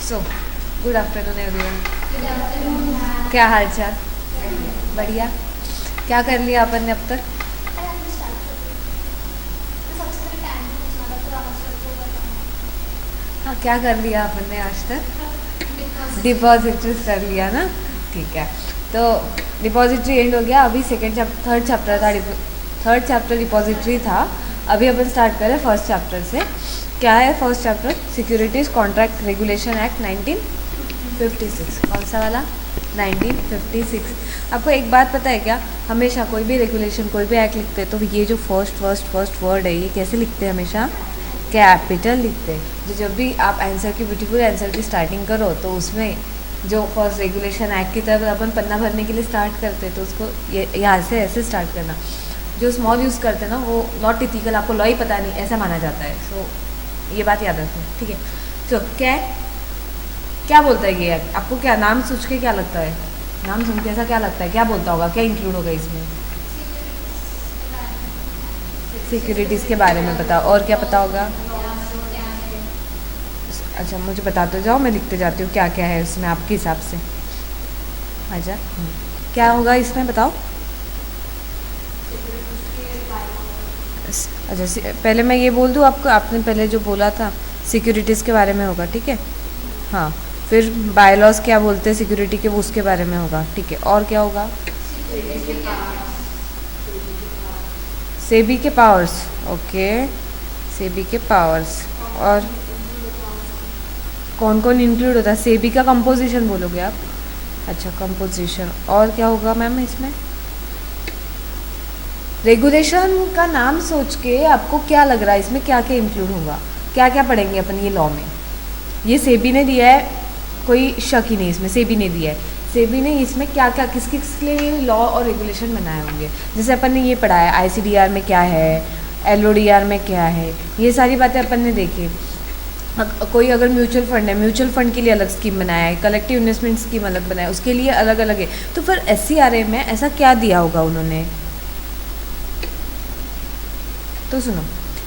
So good afternoon everyone. क्या हाल चाल? बढ़िया। क्या कर लिया अपन ने अब तक? हाँ, क्या कर लिया अपन ने आज तक? डिपॉजिटरीज कर लिया ना। ठीक है, तो डिपॉजिटरी एंड हो गया। अभी थर्ड चैप्टर था, थर्ड चैप्टर डिपॉजिटरी था। अभी अपन स्टार्ट करें फर्स्ट चैप्टर से। क्या है first chapter? Securities contract regulation act 1956। कौन सा वाला? 1956। आपको एक बात पता है क्या? हमेशा कोई भी रेगुलेशन, कोई भी एक्ट लिखते हैं तो ये जो फर्स्ट वर्ड है, ये कैसे लिखते हैं? हमेशा कैपिटल लिखते हैं। जब भी आप आंसर की, ब्यूटीफुल आंसर की स्टार्टिंग करो तो उसमें जो फर्स्ट रेगुलेशन एक्ट की तरफ अपन पन्ना भरने के लिए स्टार्ट करते हैं तो उसको यहाँ से ऐसे स्टार्ट करना। जो स्मॉल यूज़ करते हैं ना वो नॉट टिपिकल, आपको लॉ ही पता नहीं ऐसा माना जाता है। सो ये बात याद रखना, ठीक है। सो क्या बोलता है ये एक्ट? आपको क्या नाम सोच के क्या लगता है? नाम सुन के ऐसा क्या लगता है? क्या बोलता होगा? क्या इंक्लूड होगा इसमें? सिक्योरिटीज़ के बारे में बताओ। और क्या पता होगा? अच्छा, मुझे बताते जाओ, मैं लिखते जाती हूँ क्या क्या है उसमें आपके हिसाब से। अच्छा, क्या होगा इसमें बताओ। अच्छा, पहले मैं ये बोल दूँ आपको, आपने पहले जो बोला था सिक्योरिटीज़ के बारे में होगा, ठीक है। हाँ, फिर बायलॉज क्या बोलते हैं सिक्योरिटी के, वो उसके बारे में होगा, ठीक है। और क्या होगा? सेबी के पावर्स, ओके, सेबी के पावर्स। और कौन कौन इंक्लूड होता है? सेबी का कंपोजिशन बोलोगे आप? अच्छा, कंपोजिशन। और क्या होगा मैम इसमें? रेगुलेशन का नाम सोच के आपको क्या लग रहा है इसमें क्या क्या इंक्लूड होगा? क्या क्या पढ़ेंगे अपन ये लॉ में? ये सेबी ने दिया है, कोई शक ही नहीं इसमें, सेबी ने दिया है। सेबी ने इसमें क्या क्या किस किस के लिए ये लॉ और रेगुलेशन बनाए होंगे? जैसे अपन ने ये पढ़ा है आईसीडीआर में क्या है, एलओडीआर में क्या है, ये सारी बातें अपन ने देखी। कोई अगर म्यूचुअल फंड है, म्यूचुअल फंड के लिए अलग स्कीम बनाया है, कलेक्टिव इन्वेस्टमेंट स्कीम अलग बनाया है, उसके लिए अलग अलग है। तो फिर एससीआरए में ऐसा क्या दिया होगा उन्होंने? तो सुनो,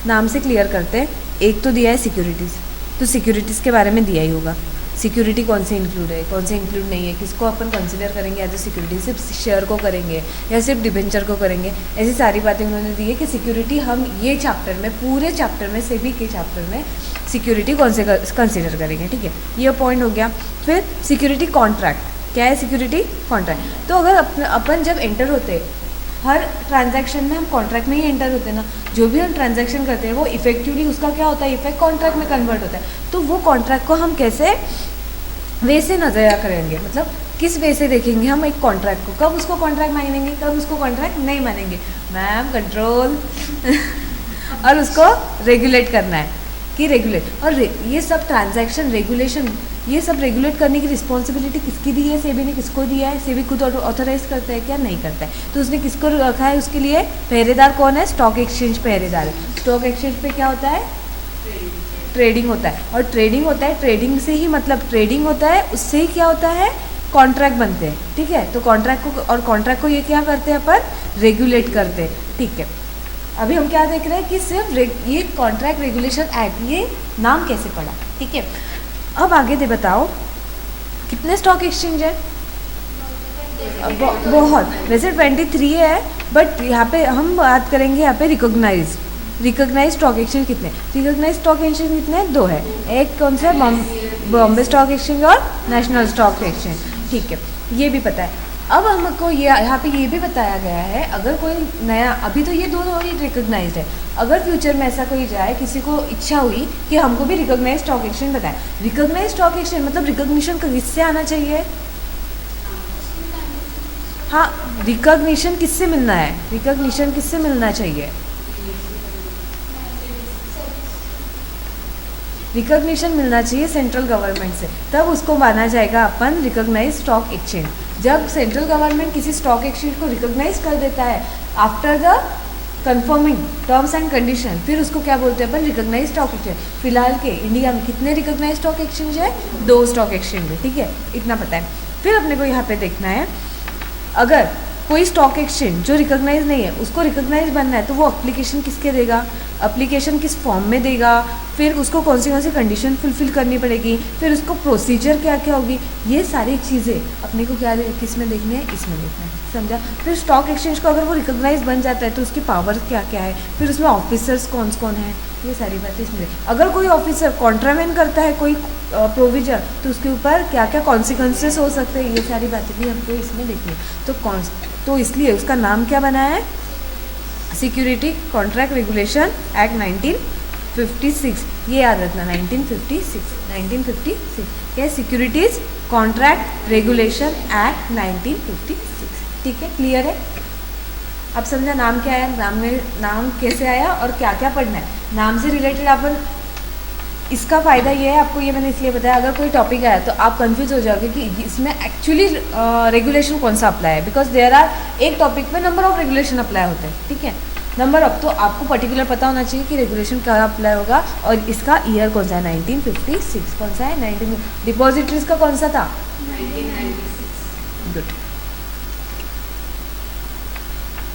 नाम से क्लियर करते हैं। एक तो दिया है सिक्योरिटीज़, तो सिक्योरिटीज़ के बारे में दिया ही होगा। सिक्योरिटी कौन से इंक्लूड है, कौन से इंक्लूड नहीं है, किसको अपन कंसिडर करेंगे एज ए सिक्योरिटी, सिर्फ शेयर को करेंगे या सिर्फ डिबेंचर को करेंगे, ऐसी सारी बातें उन्होंने दी है कि सिक्योरिटी हम ये चैप्टर में, पूरे चैप्टर में, सेबी के चैप्टर में सिक्योरिटी कौन से कंसिडर करेंगे, ठीक है। ये पॉइंट हो गया। फिर सिक्योरिटी कॉन्ट्रैक्ट, क्या है सिक्योरिटी कॉन्ट्रैक्ट? तो अगर अपन जब एंटर होते, हर ट्रांजैक्शन में हम कॉन्ट्रैक्ट में ही एंटर होते हैं ना। जो भी हम ट्रांजैक्शन करते हैं वो इफेक्टिवली उसका क्या होता है, इफेक्ट कॉन्ट्रैक्ट में कन्वर्ट होता है। तो वो कॉन्ट्रैक्ट को हम कैसे वे से नजरिया करेंगे, मतलब किस वे से देखेंगे हम एक कॉन्ट्रैक्ट को? कब उसको कॉन्ट्रैक्ट मानेंगे, कब उसको कॉन्ट्रैक्ट नहीं मानेंगे? मैम कंट्रोल और उसको रेगुलेट करना है कि रेगुलेट। और ये सब ट्रांजैक्शन रेगुलेशन, ये सब रेगुलेट करने की रिस्पॉन्सिबिलिटी किसकी दी है? सेबी ने किसको दिया है? सेबी खुद ऑथराइज करता है क्या? नहीं करता है। तो उसने किसको रखा है उसके लिए? पहरेदार कौन है? स्टॉक एक्सचेंज पहरेदार है। स्टॉक एक्सचेंज पे क्या होता है? ट्रेडिंग होता है। और ट्रेडिंग होता है, ट्रेडिंग से ही मतलब ट्रेडिंग होता है, उससे ही क्या होता है? कॉन्ट्रैक्ट बनते हैं, ठीक है। तो कॉन्ट्रैक्ट को, और कॉन्ट्रैक्ट को ये क्या करते हैं अपन? रेगुलेट करते हैं, ठीक है। अभी हम क्या देख रहे हैं कि सिर्फ ये कॉन्ट्रैक्ट रेगुलेशन एक्ट, ये नाम कैसे पड़ा, ठीक है। अब आगे दे बताओ कितने स्टॉक एक्सचेंज है? बहुत, वैसे 23 है, बट यहाँ पे हम बात करेंगे यहाँ पे रिकॉग्नाइज स्टॉक एक्सचेंज कितने? रिकॉग्नाइज स्टॉक एक्सचेंज कितने? 2 है। एक कौन सा? बॉम्बे स्टॉक एक्सचेंज और नेशनल स्टॉक एक्सचेंज, ठीक है, ये भी पता है। अब हमको ये यहाँ पे ये भी बताया गया है, अगर कोई नया, अभी तो ये दोनों ही रिकॉग्नाइज्ड है, अगर फ्यूचर में ऐसा कोई जाए, किसी को इच्छा हुई कि हमको भी रिकॉग्नाइज स्टॉक एक्सचेंज बताए, रिकॉग्नाइज स्टॉक एक्सचेंज मतलब रिकॉग्निशन किससे आना चाहिए? हाँ, रिकॉग्निशन किससे मिलना है? रिकॉग्निशन किससे मिलना चाहिए? रिकॉग्निशन मिलना चाहिए सेंट्रल गवर्नमेंट से, तब उसको माना जाएगा अपन रिकॉग्नाइज स्टॉक एक्सचेंज। जब सेंट्रल गवर्नमेंट किसी स्टॉक एक्सचेंज को रिकॉग्नाइज कर देता है after the confirming terms and condition, फिर उसको क्या बोलते हैं अपन? Recognise stock exchange. फिलहाल के इंडिया में कितने रिकॉग्नाइज स्टॉक एक्सचेंज है? 2 स्टॉक एक्सचेंज है, ठीक है, इतना पता है। फिर अपने को यहाँ पे देखना है, अगर कोई स्टॉक एक्सचेंज जो रिकॉग्नाइज नहीं है उसको रिकॉग्नाइज बनना है तो वो एप्लीकेशन किसके देगा? एप्लीकेशन किस फॉर्म में देगा, फिर उसको कौन सी कंडीशन फुलफिल करनी पड़ेगी, फिर उसको प्रोसीजर क्या क्या होगी, ये सारी चीज़ें अपने को क्या किस में देखनी है, इसमें देखना है, समझा। फिर स्टॉक एक्सचेंज को अगर वो रिकॉग्नाइज बन जाता है तो उसकी पावर क्या क्या है, फिर उसमें ऑफिसर्स कौन कौन है, ये सारी बातें इसमें। अगर कोई ऑफिसर कॉन्ट्रावेन करता है कोई प्रोविजन तो उसके ऊपर क्या क्या कॉन्सिक्वेंसेस हो सकते हैं, ये सारी बातें भी हमको इसमें देखनी है। तो इसलिए उसका नाम क्या बना है, सिक्योरिटी कॉन्ट्रैक्ट रेगुलेशन एक्ट 1956, ये याद रखना 1956 क्या है, सिक्योरिटीज कॉन्ट्रैक्ट रेगुलेशन एक्ट 1956, ठीक है, क्लियर है। अब समझा नाम क्या है, नाम कैसे आया और क्या क्या पढ़ना है। नाम से रिलेटेड अपन, इसका फ़ायदा ये है आपको, ये मैंने इसलिए बताया, अगर कोई टॉपिक आया तो आप कंफ्यूज हो जाओगे कि इसमें एक्चुअली रेगुलेशन कौन सा अप्लाई है, बिकॉज देयर आर एक टॉपिक पे नंबर ऑफ रेगुलेशन अप्लाई होते हैं, ठीक है, नंबर ऑफ, तो आपको पर्टिकुलर पता होना चाहिए कि रेगुलेशन कहाँ अप्लाई होगा और इसका ईयर कौन सा है, 1956 कौन सा है, 19 डिपॉजिटरीज का कौन सा था, 1996, गुड।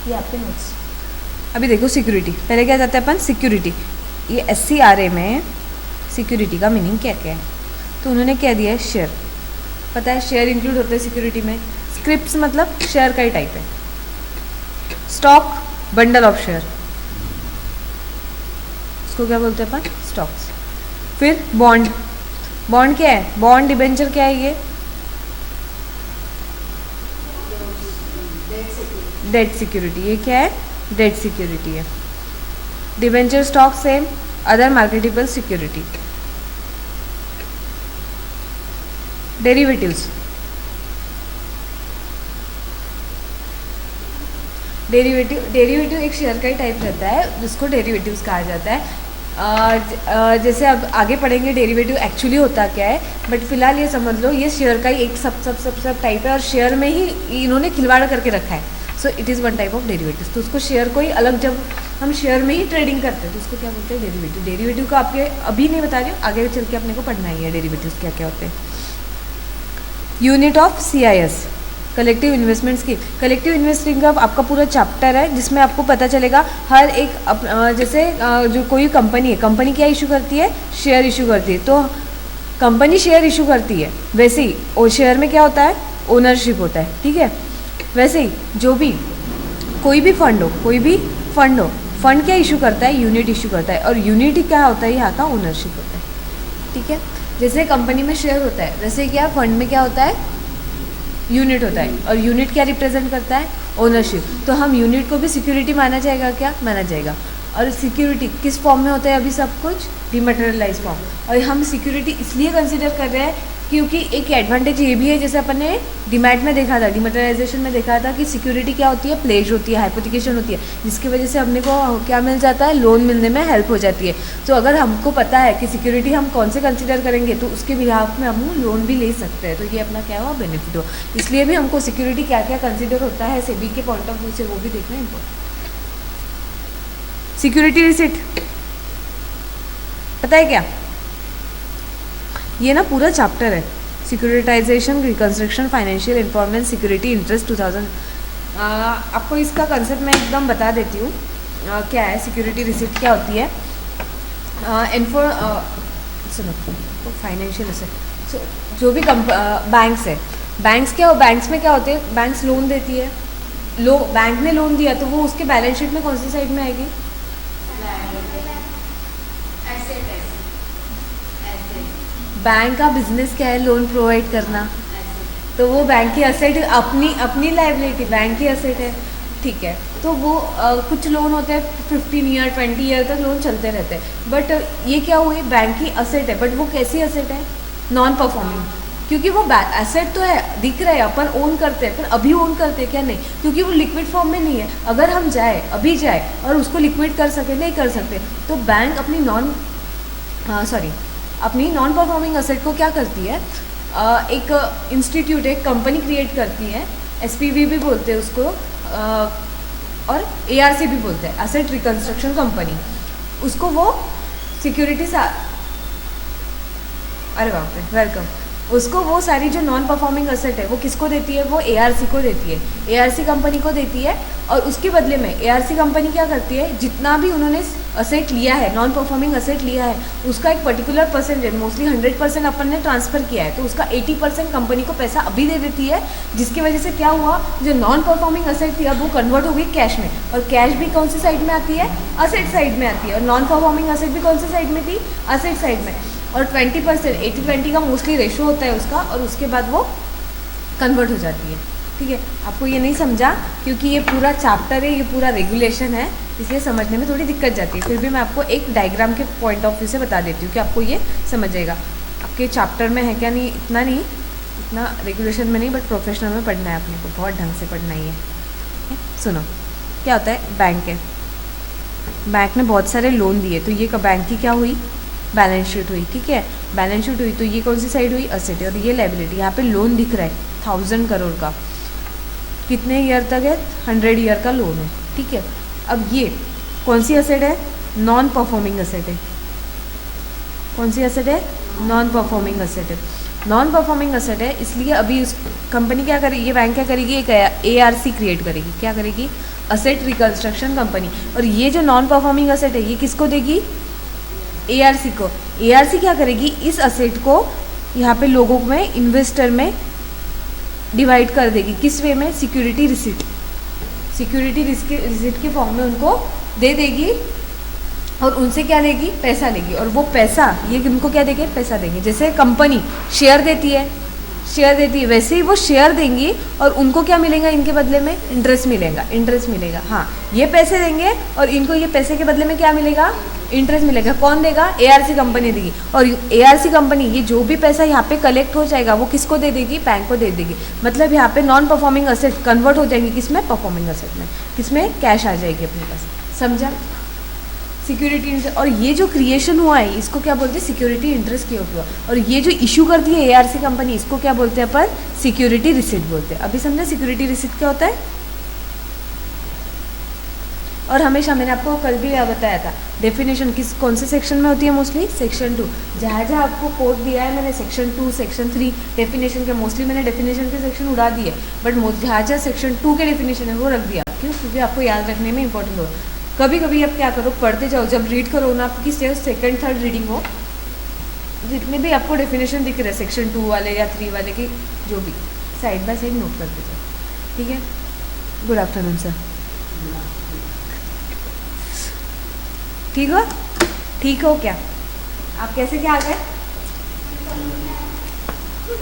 ये आपके नोट्स। अभी देखो सिक्योरिटी, पहले क्या जाता है अपन, सिक्योरिटी, ये SCRA में सिक्योरिटी का मीनिंग क्या क्या है, तो उन्होंने क्या दिया है, शेयर, पता है शेयर इंक्लूड होते हैं सिक्योरिटी में, स्क्रिप्ट्स मतलब शेयर का ही टाइप है, स्टॉक बंडल ऑफ शेयर, उसको क्या बोलते हैं अपन, स्टॉक्स। फिर बॉन्ड, बॉन्ड क्या है, बॉन्ड डिबेंचर क्या है, ये डेट सिक्योरिटी, ये क्या है, डेट सिक्योरिटी है। Debenture stock same, other marketable security. Derivatives, derivative एक शेयर का ही टाइप रहता है जिसको डेरिवेटिव्स कहा जाता है। जैसे अब आगे पढ़ेंगे डेरिवेटिव एक्चुअली होता क्या है, बट फिलहाल ये समझ लो ये शेयर का ही एक सब टाइप है और शेयर में ही इन्होंने खिलवाड़ करके रखा है, so it is one type of derivative. तो उसको शेयर को ही अलग, जब हम शेयर में ही ट्रेडिंग करते हैं तो उसको क्या बोलते हैं, डेरिवेटिव। डेरिवेटिव का आपके अभी नहीं बता रही हूँ, आगे चल के अपने को पढ़ना ही है डेरिवेटिव्स क्या क्या होते हैं। Unit of CIS, collective investment scheme. Collective investing का आपका पूरा चैप्टर है जिसमें आपको पता चलेगा हर एक जैसे जो कोई कंपनी है, कंपनी क्या इशू करती है, शेयर इशू करती है, तो कंपनी शेयर इशू करती है, वैसे ही और शेयर में क्या होता है, ओनरशिप होता है, ठीक है। वैसे ही जो भी कोई भी फंड हो, फंड क्या इशू करता है, यूनिट इशू करता है, और यूनिट क्या होता है, यहाँ का ओनरशिप होता है, ठीक है। जैसे कंपनी में शेयर होता है, वैसे क्या फंड में क्या होता है, यूनिट होता है, और यूनिट क्या रिप्रेजेंट करता है, ओनरशिप। तो हम यूनिट को भी सिक्योरिटी माना जाएगा, क्या माना जाएगा। और सिक्योरिटी किस फॉर्म में होता है, अभी सब कुछ डिमैटेरियलाइज फॉर्म। और हम सिक्योरिटी इसलिए कंसिडर कर रहे हैं क्योंकि एक एडवांटेज ये भी है, जैसे अपन ने डीमैट में देखा था, डिमैटेरियलाइजेशन में देखा था कि सिक्योरिटी क्या होती है, प्लेज होती है, हाइपोथिकेशन होती है, जिसकी वजह से अपने को क्या मिल जाता है, लोन मिलने में हेल्प हो जाती है। तो अगर हमको पता है कि सिक्योरिटी हम कौन से कंसिडर करेंगे तो उसके बिहाफ में हम लोन भी ले सकते हैं, तो ये अपना क्या हुआ, बेनिफिट हो। इसलिए भी हमको सिक्योरिटी क्या क्या कंसिडर होता है सेबी के पॉइंट ऑफ व्यू से, वो भी देखना इम्पोर्टेंट। सिक्योरिटी रिसिट पता है क्या, ये ना पूरा चैप्टर है, securitisation, reconstruction, financial information, security interest 2000। आपको इसका कंसेप्ट मैं एकदम बता देती हूँ, क्या है सिक्योरिटी रिसिट, क्या होती है। सुनो, फाइनेंशियल एसेट, जो भी बैंक्स है, बैंक्स क्या हो, बैंक्स में क्या होते हैं, बैंक्स लोन देती है, बैंक ने लोन दिया तो वो उसके बैलेंस शीट में कौन सी साइड में आएगी, बैंक का बिजनेस क्या है, लोन प्रोवाइड करना, तो वो बैंक की असेट, अपनी लाइबिलिटी बैंक की असेट है, ठीक है। तो वो कुछ लोन होते हैं 15 ईयर 20 ईयर तक लोन चलते रहते हैं, बट ये क्या हुई, बैंक की असेट है, बट वो कैसी असेट है, नॉन परफॉर्मिंग, क्योंकि वो एसेट तो है, दिख रहा है, अपन ओन करते हैं, पर अभी ओन करते हैं क्या, नहीं, क्योंकि वो लिक्विड फॉर्म में नहीं है। अगर हम अभी जाए और उसको लिक्विड कर सके, नहीं कर सकते, तो बैंक अपनी नॉन परफॉर्मिंग असेट को क्या करती है, एक इंस्टीट्यूट, एक कंपनी क्रिएट करती है, SPV भी बोलते हैं उसको, और ARC भी बोलते हैं, एसेट रिकंस्ट्रक्शन कंपनी। उसको वो सिक्योरिटी अरे बाप रे, वेलकम। उसको वो सारी जो नॉन परफॉर्मिंग असेट है वो किसको देती है, वो ARC को देती है, ARC कंपनी को देती है। और उसके बदले में ARC कंपनी क्या करती है, जितना भी उन्होंने असेट लिया है, नॉन परफॉर्मिंग असेट लिया है, उसका एक पर्टिकुलर परसेंटेज, मोस्टली 100% अपन ने ट्रांसफ़र किया है, तो उसका 80% कंपनी को पैसा अभी दे देती है, जिसकी वजह से क्या हुआ, जो नॉन परफॉर्मिंग असेट थी अब वो कन्वर्ट हो गई कैश में, और कैश भी कौन सी साइड में आती है, असेट साइड में आती है, और नॉन परफॉर्मिंग असेट भी कौन सी साइड में थी, असेट साइड में। और 20% 80-20 का मोस्टली रेशो होता है उसका, और उसके बाद वो कन्वर्ट हो जाती है। ठीक है, आपको ये नहीं समझा क्योंकि ये पूरा चैप्टर है, ये पूरा रेगुलेशन है, इसलिए समझने में थोड़ी दिक्कत जाती है, फिर भी मैं आपको एक डायग्राम के पॉइंट ऑफ व्यू से बता देती हूँ कि आपको ये समझ जाएगा। आपके चैप्टर में है क्या, नहीं इतना नहीं, इतना रेगुलेशन में नहीं, बट प्रोफेशनल में पढ़ना है अपने को, बहुत ढंग से पढ़ना ही है। सुनो, क्या होता है, बैंक है, बैंक ने बहुत सारे लोन दिए, तो ये बैंक की क्या हुई, बैलेंस शीट हुई। ठीक है, बैलेंस शीट हुई तो ये कौन सी साइड हुई, असेट, और ये लायबिलिटी। यहाँ पे लोन दिख रहा है 1000 करोड़ का, कितने ईयर तक है, 100 ईयर का लोन है। ठीक है, अब ये कौन सी असेट है, नॉन परफॉर्मिंग असेट है। कौन सी असेट है, नॉन परफॉर्मिंग असेट है। नॉन परफॉर्मिंग असेट है, इसलिए अभी उस कंपनी क्या करेगी, ये बैंक क्या करेगी, एक ARC क्रिएट करेगी। क्या करेगी, असेट रिकंस्ट्रक्शन कंपनी। और ये जो नॉन परफॉर्मिंग असेट है ये किसको देगी, ARC को। ARC क्या करेगी, इस असेट को यहाँ पे लोगों में, इन्वेस्टर में डिवाइड कर देगी, किस वे में, सिक्योरिटी रिसिट, सिक्योरिटी रिसिट के फॉर्म में उनको दे देगी, और उनसे क्या लेगी, पैसा लेगी। और वो पैसा ये उनको क्या देंगे, पैसा देंगे। जैसे कंपनी शेयर देती है, शेयर देती है, वैसे ही वो शेयर देंगी, और उनको क्या मिलेगा, इनके बदले में इंटरेस्ट मिलेगा, इंटरेस्ट मिलेगा। हाँ, ये पैसे देंगे और इनको ये पैसे के बदले में क्या मिलेगा, इंटरेस्ट मिलेगा। कौन देगा, ARC कंपनी देगी। और ARC कंपनी ये जो भी पैसा यहाँ पे कलेक्ट हो जाएगा वो किसको दे देगी, बैंक को दे देगी। मतलब यहाँ पे नॉन परफॉर्मिंग असेट कन्वर्ट हो जाएंगे किसमें, परफॉर्मिंग असेट में, किसमें, कैश आ जाएगी अपने पास। समझा, सिक्योरिटी इंटरेस्ट। और ये जो क्रिएशन हुआ है इसको क्या बोलते हैं, सिक्योरिटी इंटरेस्ट के ऊपर। और ये जो इशू करती है ARC कंपनी, इसको क्या बोलते हैं अपन, सिक्योरिटी रिसिट बोलते हैं। अभी समझा सिक्योरिटी रिसिट क्या होता है। और हमेशा मैंने आपको कल भी बताया था, डेफिनेशन किस कौन से सेक्शन में होती है, मोस्टली सेक्शन 2। जहाँ जहाँ आपको कोड दिया है मैंने सेक्शन 2, सेक्शन 3 डेफिनेशन के, मोस्टली मैंने डेफिनेशन के सेक्शन उड़ा दिए, बट जहाँ जहाँ सेक्शन 2 के डेफिनेशन है वो रख दिया। क्यों, क्योंकि आपको याद रखने में इंपॉर्टेंट हो। कभी कभी आप क्या करो, पढ़ते जाओ, जब रीड करो ना, आपकी सेकंड थर्ड रीडिंग हो, जितने भी आपको डेफिनेशन दिख रहे हैं सेक्शन 2 वाले या 3 वाले की, जो भी साइड बाय साइड नोट करते जाओ। ठीक है, गुड आफ्टरनून सर। ठीक हो, ठीक हो क्या, आप कैसे क्या आ गए,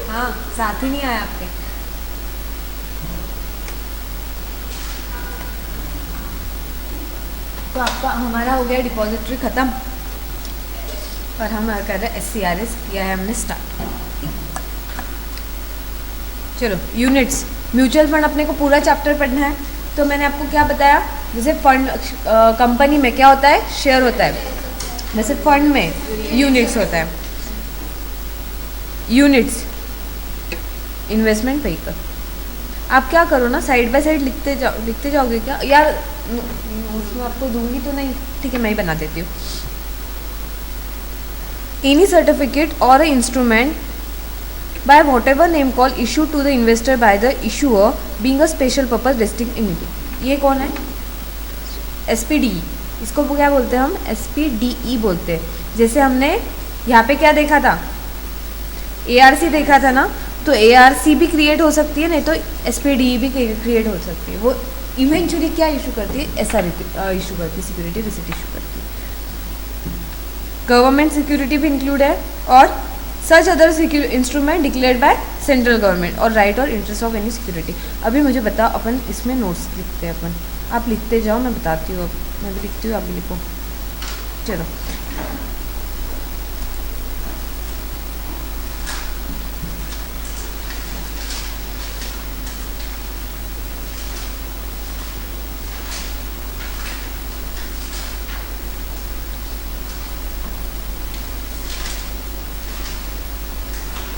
हाँ साथ ही नहीं आया आपके। तो आपका हमारा हो गया डिपॉजिटरी ख़त्म, और हम कर रहे हैं SCRS किया है हमने स्टार्ट। चलो, यूनिट्स, म्यूचुअल फंड अपने को पूरा चैप्टर पढ़ना है। तो मैंने आपको क्या बताया, जैसे फंड कंपनी में क्या होता है, शेयर होता है, वैसे फंड में यूनिट्स होता है। Units investment vehicle. आप क्या करो ना, साइड बाय साइड लिखते जाओगे क्या यार, उसमें आपको दूंगी तो नहीं, ठीक है मैं ही बना देती हूँ। एनी सर्टिफिकेट और instrument by whatever name call issued to the investor by the issuer being a special purpose destined entity। ये कौन है, SPDE, इसको क्या बोलते हैं हम, SPDE बोलते हैं। जैसे हमने यहाँ पे क्या देखा था, ARC देखा था ना, तो ARC भी क्रिएट हो सकती है, नहीं तो SPDE भी क्रिएट हो सकती है। वो इवेंचुअली क्या इशू करती है, SR इशू करती है, सिक्योरिटी रिसिट इशू करती है। गवर्नमेंट सिक्योरिटी भी इंक्लूड है, और such other instrument declared by central government, और राइट और इंटरेस्ट ऑफ एनी सिक्योरिटी। अभी मुझे बताओ, अपन इसमें नोट्स लिखते हैं, अपन आप लिखते जाओ, मैं बताती हूँ, मैं भी लिखती हूँ, आप भी लिखो। चलो,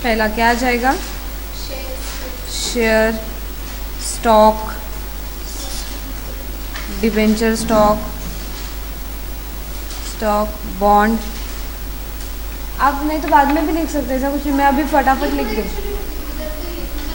पहला क्या आ जाएगा, share, stock, debenture stock, bond. आप नहीं तो बाद में भी लिख सकते हैं, ऐसा कुछ नहीं, मैं अभी फटाफट लिख दूँ।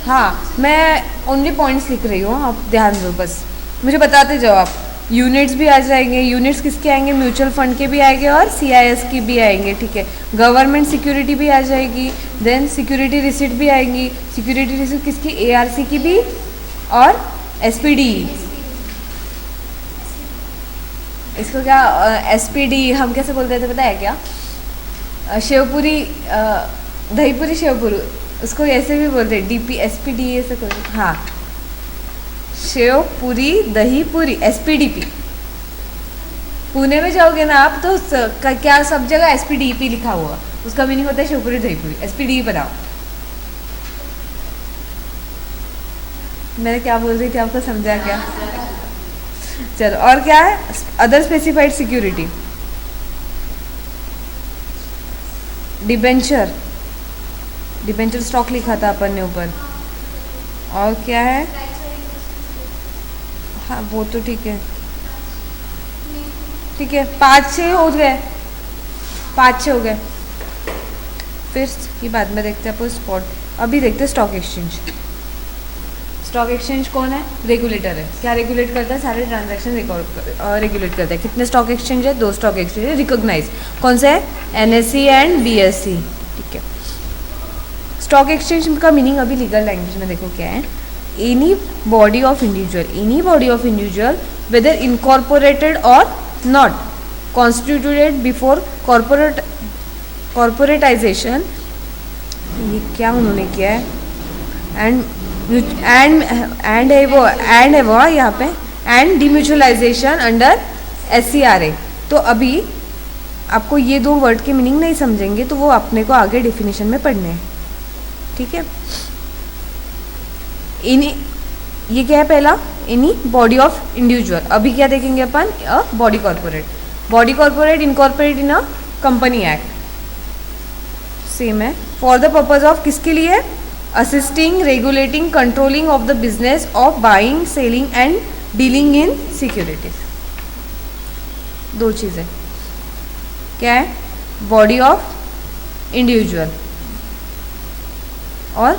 हाँ, मैं ओनली पॉइंट्स लिख रही हूँ, आप ध्यान दो, बस मुझे बताते जाओ आप। यूनिट्स भी आ जाएंगे। यूनिट्स किसके आएंगे? म्यूचुअल फंड के भी आएंगे और सीआईएस की भी आएंगे, ठीक है। गवर्नमेंट सिक्योरिटी भी आ जाएगी, देन सिक्योरिटी रिसिट भी आएंगी। सिक्योरिटी रिसिट किसकी? एआरसी की भी और एसपीडी। इसको क्या एसपीडी हम कैसे बोलते थे पता है क्या? शेवपुरी, दहीपुरी शेवपुरी, उसको ऐसे भी बोलते हैं, डीपी एसपीडी ऐसे कोई, हाँ, शेवपुरी दहीपुरी एसपीडीपी। पुणे में जाओगे ना आप तो क्या सब जगह एसपीडीपी लिखा हुआ, उसका मीनिंग होता है शेवपुरी दहीपुरी। एसपीडी बनाओ। मैंने क्या बोल रही थी, आपको समझा क्या? चलो, और क्या है? Other specified security, debenture, debenture stock लिखा था अपन ने ऊपर। और क्या है? हाँ वो तो ठीक है, ठीक है, 5-6 हो गए, 5-6 हो गए। फिर ये बाद में देखते हैं अपन स्पॉट। अभी देखते हैं स्टॉक एक्सचेंज। स्टॉक एक्सचेंज कौन है? रेगुलेटर है। क्या रेगुलेट करता है? सारे ट्रांजैक्शन रेगुलेट करता है। कितने स्टॉक एक्सचेंज है? 2 स्टॉक एक्सचेंज है रिकॉग्नाइज। कौन से है? एनएसई एंड बीएसई, ठीक है। स्टॉक एक्सचेंज का मीनिंग अभी लीगल लैंग्वेज में देखो क्या है। Any body of individual weather incorporated और नॉट कॉन्स्टिट्यूटेड बिफोर कॉर्पोरेटाइजेशन, ये क्या उन्होंने किया है, एंड है वो यहाँ पे, एंड डिम्यूचुअलाइजेशन अंडर SCRA। तो अभी आपको ये 2 वर्ड के मीनिंग नहीं समझेंगे तो वो अपने को आगे डेफिनेशन में पढ़ने हैं, ठीक है। ये क्या है? पहला एनी बॉडी ऑफ इंडिविजुअल। अभी क्या देखेंगे अपन? Body corporate. Body corporate incorporate in a company act, same है। फॉर द पर्पज ऑफ, किसके लिए? Assisting, regulating, controlling of the business of buying, selling and dealing in securities. 2 चीज़ें क्या है? बॉडी ऑफ इंडिविजुअल और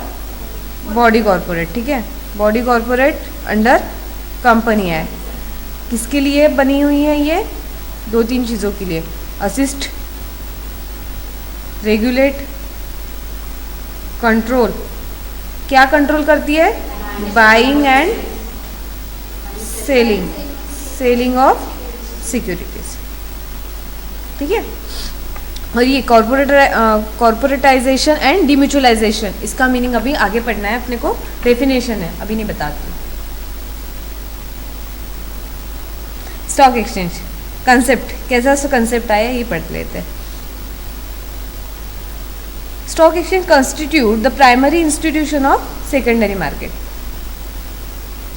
बॉडी कॉर्पोरेट, ठीक है। Body corporate under company है। किसके लिए बनी हुई है ये? 2-3 चीज़ों के लिए। Assist, regulate, control. क्या कंट्रोल करती है? Buying and selling of securities, ठीक है। और ये कॉर्पोरेटाइजेशन एंड डिम्यूचुअलाइजेशन, इसका मीनिंग अभी आगे पढ़ना है अपने को, डेफिनेशन है, अभी नहीं बताती। स्टॉक एक्सचेंज कंसेप्ट, कैसा कंसेप्ट आया ये पढ़ लेते हैं। Stock exchange constitute the primary institution of secondary market.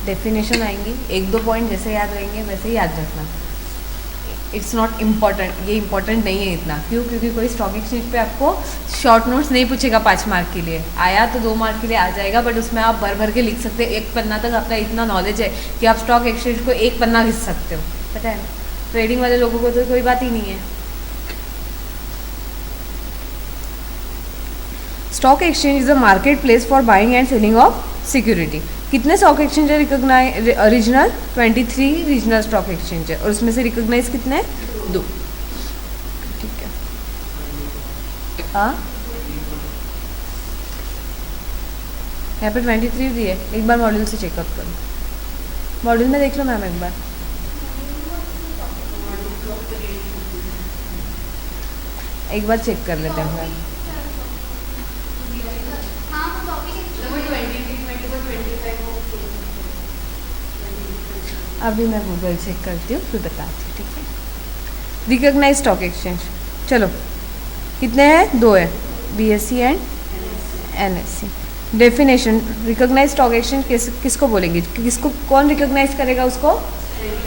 Definition आएंगी, 1-2 पॉइंट जैसे याद रहेंगे वैसे ही याद रखना। इट्स नॉट इम्पॉर्टेंट, ये इम्पॉर्टेंट नहीं है इतना। क्यों? क्योंकि कोई स्टॉक एक्सचेंज पे आपको शॉर्ट नोट्स नहीं पूछेगा 5 मार्क के लिए। आया तो 2 मार्क के लिए आ जाएगा, बट उसमें आप भर के लिख सकते हैं। 1 पन्ना तक आपका इतना नॉलेज है कि आप स्टॉक एक्सचेंज को 1 पन्ना लिख सकते हो, पता है ना। ट्रेडिंग वाले लोगों को तो कोई बात ही नहीं है। Stock exchange is a market place for buying and selling of security. कितने स्टॉक एक्सचेंज है recognise? Regional 23 regional stock exchange है, और उसमें से रिकॉग्नाइज कितने हैं? 2, ठीक है। हाँ, यहाँ पे 23 दी है। एक बार मॉड्यूल से चेकअप करो, मॉड्यूल में देख लो मैम एक बार। एक बार चेक कर लेते हैं मैम। अभी मैं गूगल चेक करती हूँ फिर बताती हूँ, ठीक है। रिकॉग्नाइज स्टॉक एक्सचेंज, चलो कितने हैं? 2 है, BSE and NSE। Definition, recognise stock exchange किसको बोलेंगे? किसको, कौन रिकॉग्नाइज करेगा उसको?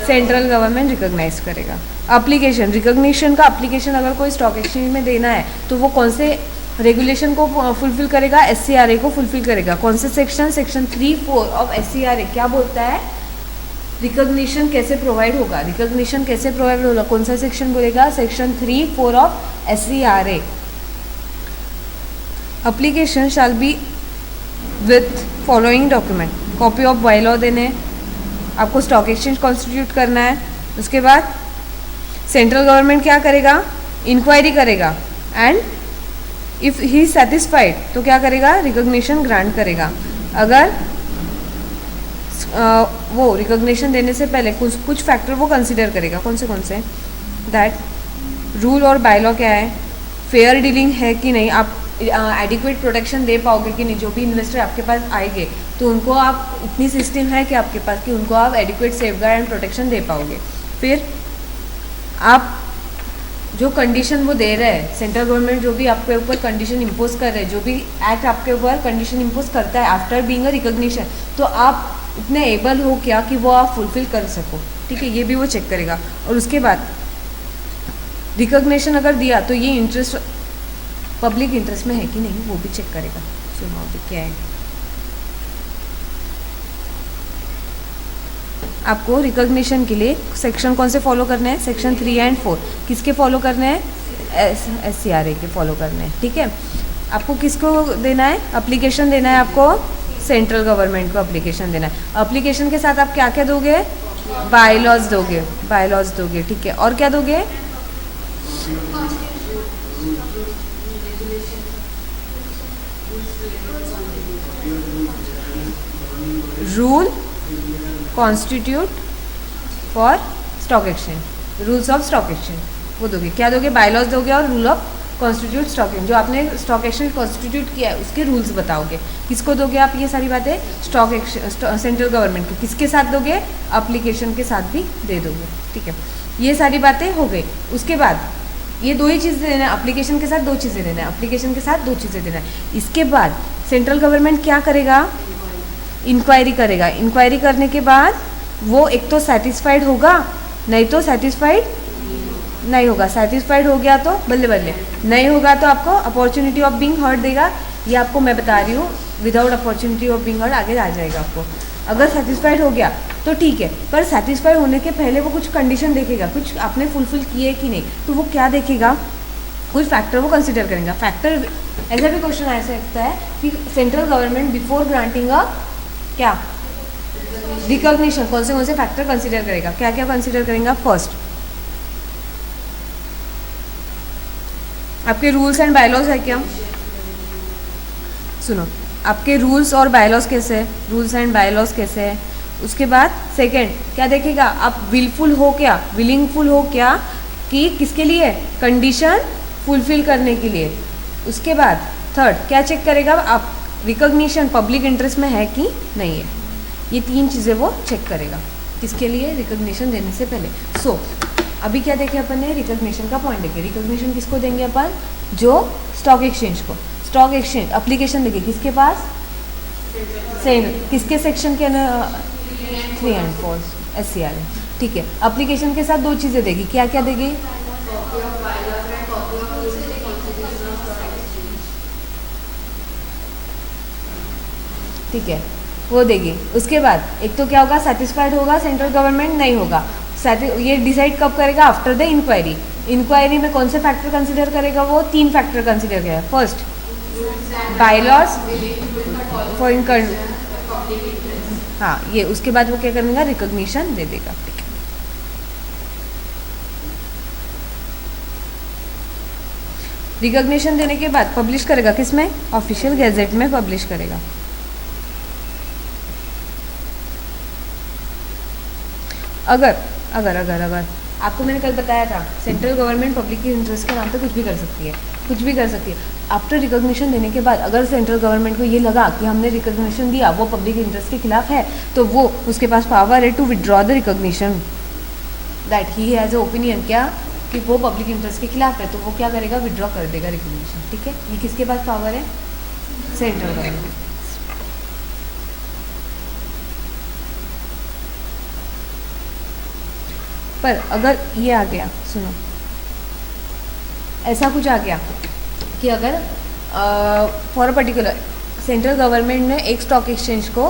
सेंट्रल गवर्नमेंट रिकॉग्नाइज करेगा। एप्लीकेशन, रिकॉग्निशन का एप्लीकेशन अगर कोई स्टॉक एक्सचेंज में देना है तो वो कौन से रेगुलेशन को फुलफिल करेगा? SCRA को फुलफिल करेगा। कौन से सेक्शन? सेक्शन 3-4 ऑफ SCRA क्या बोलता है? रिकॉग्निशन कैसे प्रोवाइड होगा? रिकॉग्निशन कैसे प्रोवाइड होगा? कौन सा सेक्शन बोलेगा? Section 3-4 of SCRA। Application shall be with following document. Copy of bylaw देने, आपको स्टॉक एक्सचेंज कॉन्स्टिट्यूट करना है, उसके बाद सेंट्रल गवर्नमेंट क्या करेगा, इंक्वायरी करेगा, एंड इफ़ ही सेटिस्फाइड तो क्या करेगा, रिकॉग्निशन ग्रांट करेगा। अगर वो रिकॉग्निशन देने से पहले कुछ फैक्टर वो कंसिडर करेगा। कौन से दैट रूल और बायलॉ क्या है, फेयर डीलिंग है कि नहीं, आप एडिक्वेट प्रोटेक्शन दे पाओगे कि नहीं, जो भी इन्वेस्टर आपके पास आएंगे तो उनको आप इतनी सिस्टम है कि आपके पास कि उनको आप एडिक्वेट सेफगार्ड एंड प्रोटेक्शन दे पाओगे। फिर आप जो कंडीशन वो दे रहे हैं, सेंट्रल गवर्नमेंट जो भी आपके ऊपर कंडीशन इम्पोज कर रहे हैं, जो भी एक्ट आपके ऊपर कंडीशन इम्पोज करता है आफ्टर बीइंग अ रिकॉग्निशन, तो आप इतने एबल हो क्या कि वो आप फुलफिल कर सको। ठीक है, ये भी वो चेक करेगा। और उसके बाद रिकॉग्निशन अगर दिया तो ये इंटरेस्ट पब्लिक इंटरेस्ट में है कि नहीं, वो भी चेक करेगा। सुनो अभी क्या है, आपको रिकॉग्निशन के लिए सेक्शन कौन से फॉलो करने हैं, सेक्शन 3 एंड 4 किसके फॉलो करने हैं, SCRA के फॉलो करने हैं। ठीक है, आपको किसको देना है, एप्लीकेशन देना है, आपको सेंट्रल गवर्नमेंट को एप्लीकेशन देना है। एप्लीकेशन के साथ आप क्या क्या दोगे, बायलॉज दोगे। ठीक है, और क्या दोगे, rule constitute for stock exchange, rules of stock exchange वो दोगे। क्या दोगे, बायलॉज दोगे और rule of constitute stock exchange, जो आपने स्टॉक एक्सचेंज कॉन्स्टिट्यूट किया है उसके रूल्स बताओगे। किसको दोगे आप ये सारी बातें, स्टॉक एक्सचेंज सेंट्रल गवर्नमेंट को। किसके साथ दोगे, एप्लीकेशन के साथ भी दे दोगे। ठीक है, ये सारी बातें हो गई। उसके बाद ये दो ही चीज़ें देना है, एप्लीकेशन के साथ दो चीज़ें देना है, एप्लीकेशन के साथ दो चीज़ें देना है। इसके बाद सेंट्रल गवर्नमेंट क्या करेगा, इंक्वायरी करेगा। इंक्वायरी करने के बाद वो एक तो सेटिस्फाइड होगा, नहीं तो सेटिस्फाइड नहीं होगा। सेटिस्फाइड हो गया तो बल्ले बल्ले, नहीं होगा तो आपको अपॉर्चुनिटी ऑफ बीइंग हर्ड देगा। ये आपको मैं बता रही हूँ, without opportunity of being heard आगे आ जाएगा आपको। अगर सेटिस्फाइड हो गया तो ठीक है, पर सेटिस्फाइड होने के पहले वो कुछ कंडीशन देखेगा, कुछ आपने फुलफिल किए कि नहीं, तो वो क्या देखेगा, कुछ फैक्टर वो कंसिडर करेगा। फैक्टर ऐसा भी क्वेश्चन आ सकता है कि सेंट्रल गवर्नमेंट बिफोर ग्रांटिंग अ क्या रिकॉग्निशन कौन से फैक्टर कंसिडर करेगा, क्या क्या कंसिडर करेगा। फर्स्ट, आपके रूल्स एंड बायलॉज है क्या, सुनो आपके रूल्स और बायलॉज कैसे है, रूल्स एंड बायलॉज कैसे है। उसके बाद सेकंड क्या देखेगा, आप विलफुल हो क्या, विलिंगफुल हो क्या, कि किसके लिए, कंडीशन फुलफिल करने के लिए। उसके बाद थर्ड क्या चेक करेगा, आप रिकॉग्निशन पब्लिक इंटरेस्ट में है कि नहीं है। ये तीन चीज़ें वो चेक करेगा किसके लिए, रिकॉग्निशन देने से पहले। अभी क्या देखे अपन ने, रिकॉग्निशन का पॉइंट देखे। रिकॉग्निशन किसको देंगे अपन, जो स्टॉक एक्सचेंज को। स्टॉक एक्सचेंज एप्लीकेशन देंगे किसके पास, सेम किसके सेक्शन के 3 एंड 4 SCRA। ठीक है, एप्लीकेशन के साथ दो चीज़ें देगी, क्या क्या देगी, ठीक है वो देगी। उसके बाद एक तो क्या होगा, सेटिस्फाइड होगा सेंट्रल गवर्नमेंट, नहीं होगा। ये डिसाइड कब करेगा, आफ्टर द इंक्वायरी। इंक्वायरी में कौन से फैक्टर कंसिडर करेगा, वो 3 फैक्टर कंसिडर करेगा। फर्स्ट बायलॉज फॉर हाँ ये, उसके बाद वो क्या करेगा, रिकॉग्निशन दे देगा। ठीक है, रिकॉग्निशन देने के बाद पब्लिश करेगा किसमें, ऑफिशियल गैजेट में पब्लिश करेगा। अगर अगर अगर अगर आपको मैंने कल बताया था, सेंट्रल गवर्नमेंट पब्लिक के इंटरेस्ट के नाम पे कुछ भी कर सकती है, कुछ भी कर सकती है। आफ्टर रिकॉग्निशन देने के बाद अगर सेंट्रल गवर्नमेंट को ये लगा कि हमने रिकॉग्निशन दिया वो पब्लिक इंटरेस्ट के खिलाफ है, तो वो उसके पास पावर है to withdraw the recognition that he has a opinion, क्या कि वो पब्लिक इंटरेस्ट के खिलाफ है, तो वो क्या करेगा, विड्रॉ कर देगा रिकॉग्निशन। ठीक है, ये किसके पास पावर है, सेंट्रल गवर्नमेंट। पर अगर ये आ गया, सुनो ऐसा कुछ आ गया कि अगर for a particular central government ने एक स्टॉक एक्सचेंज को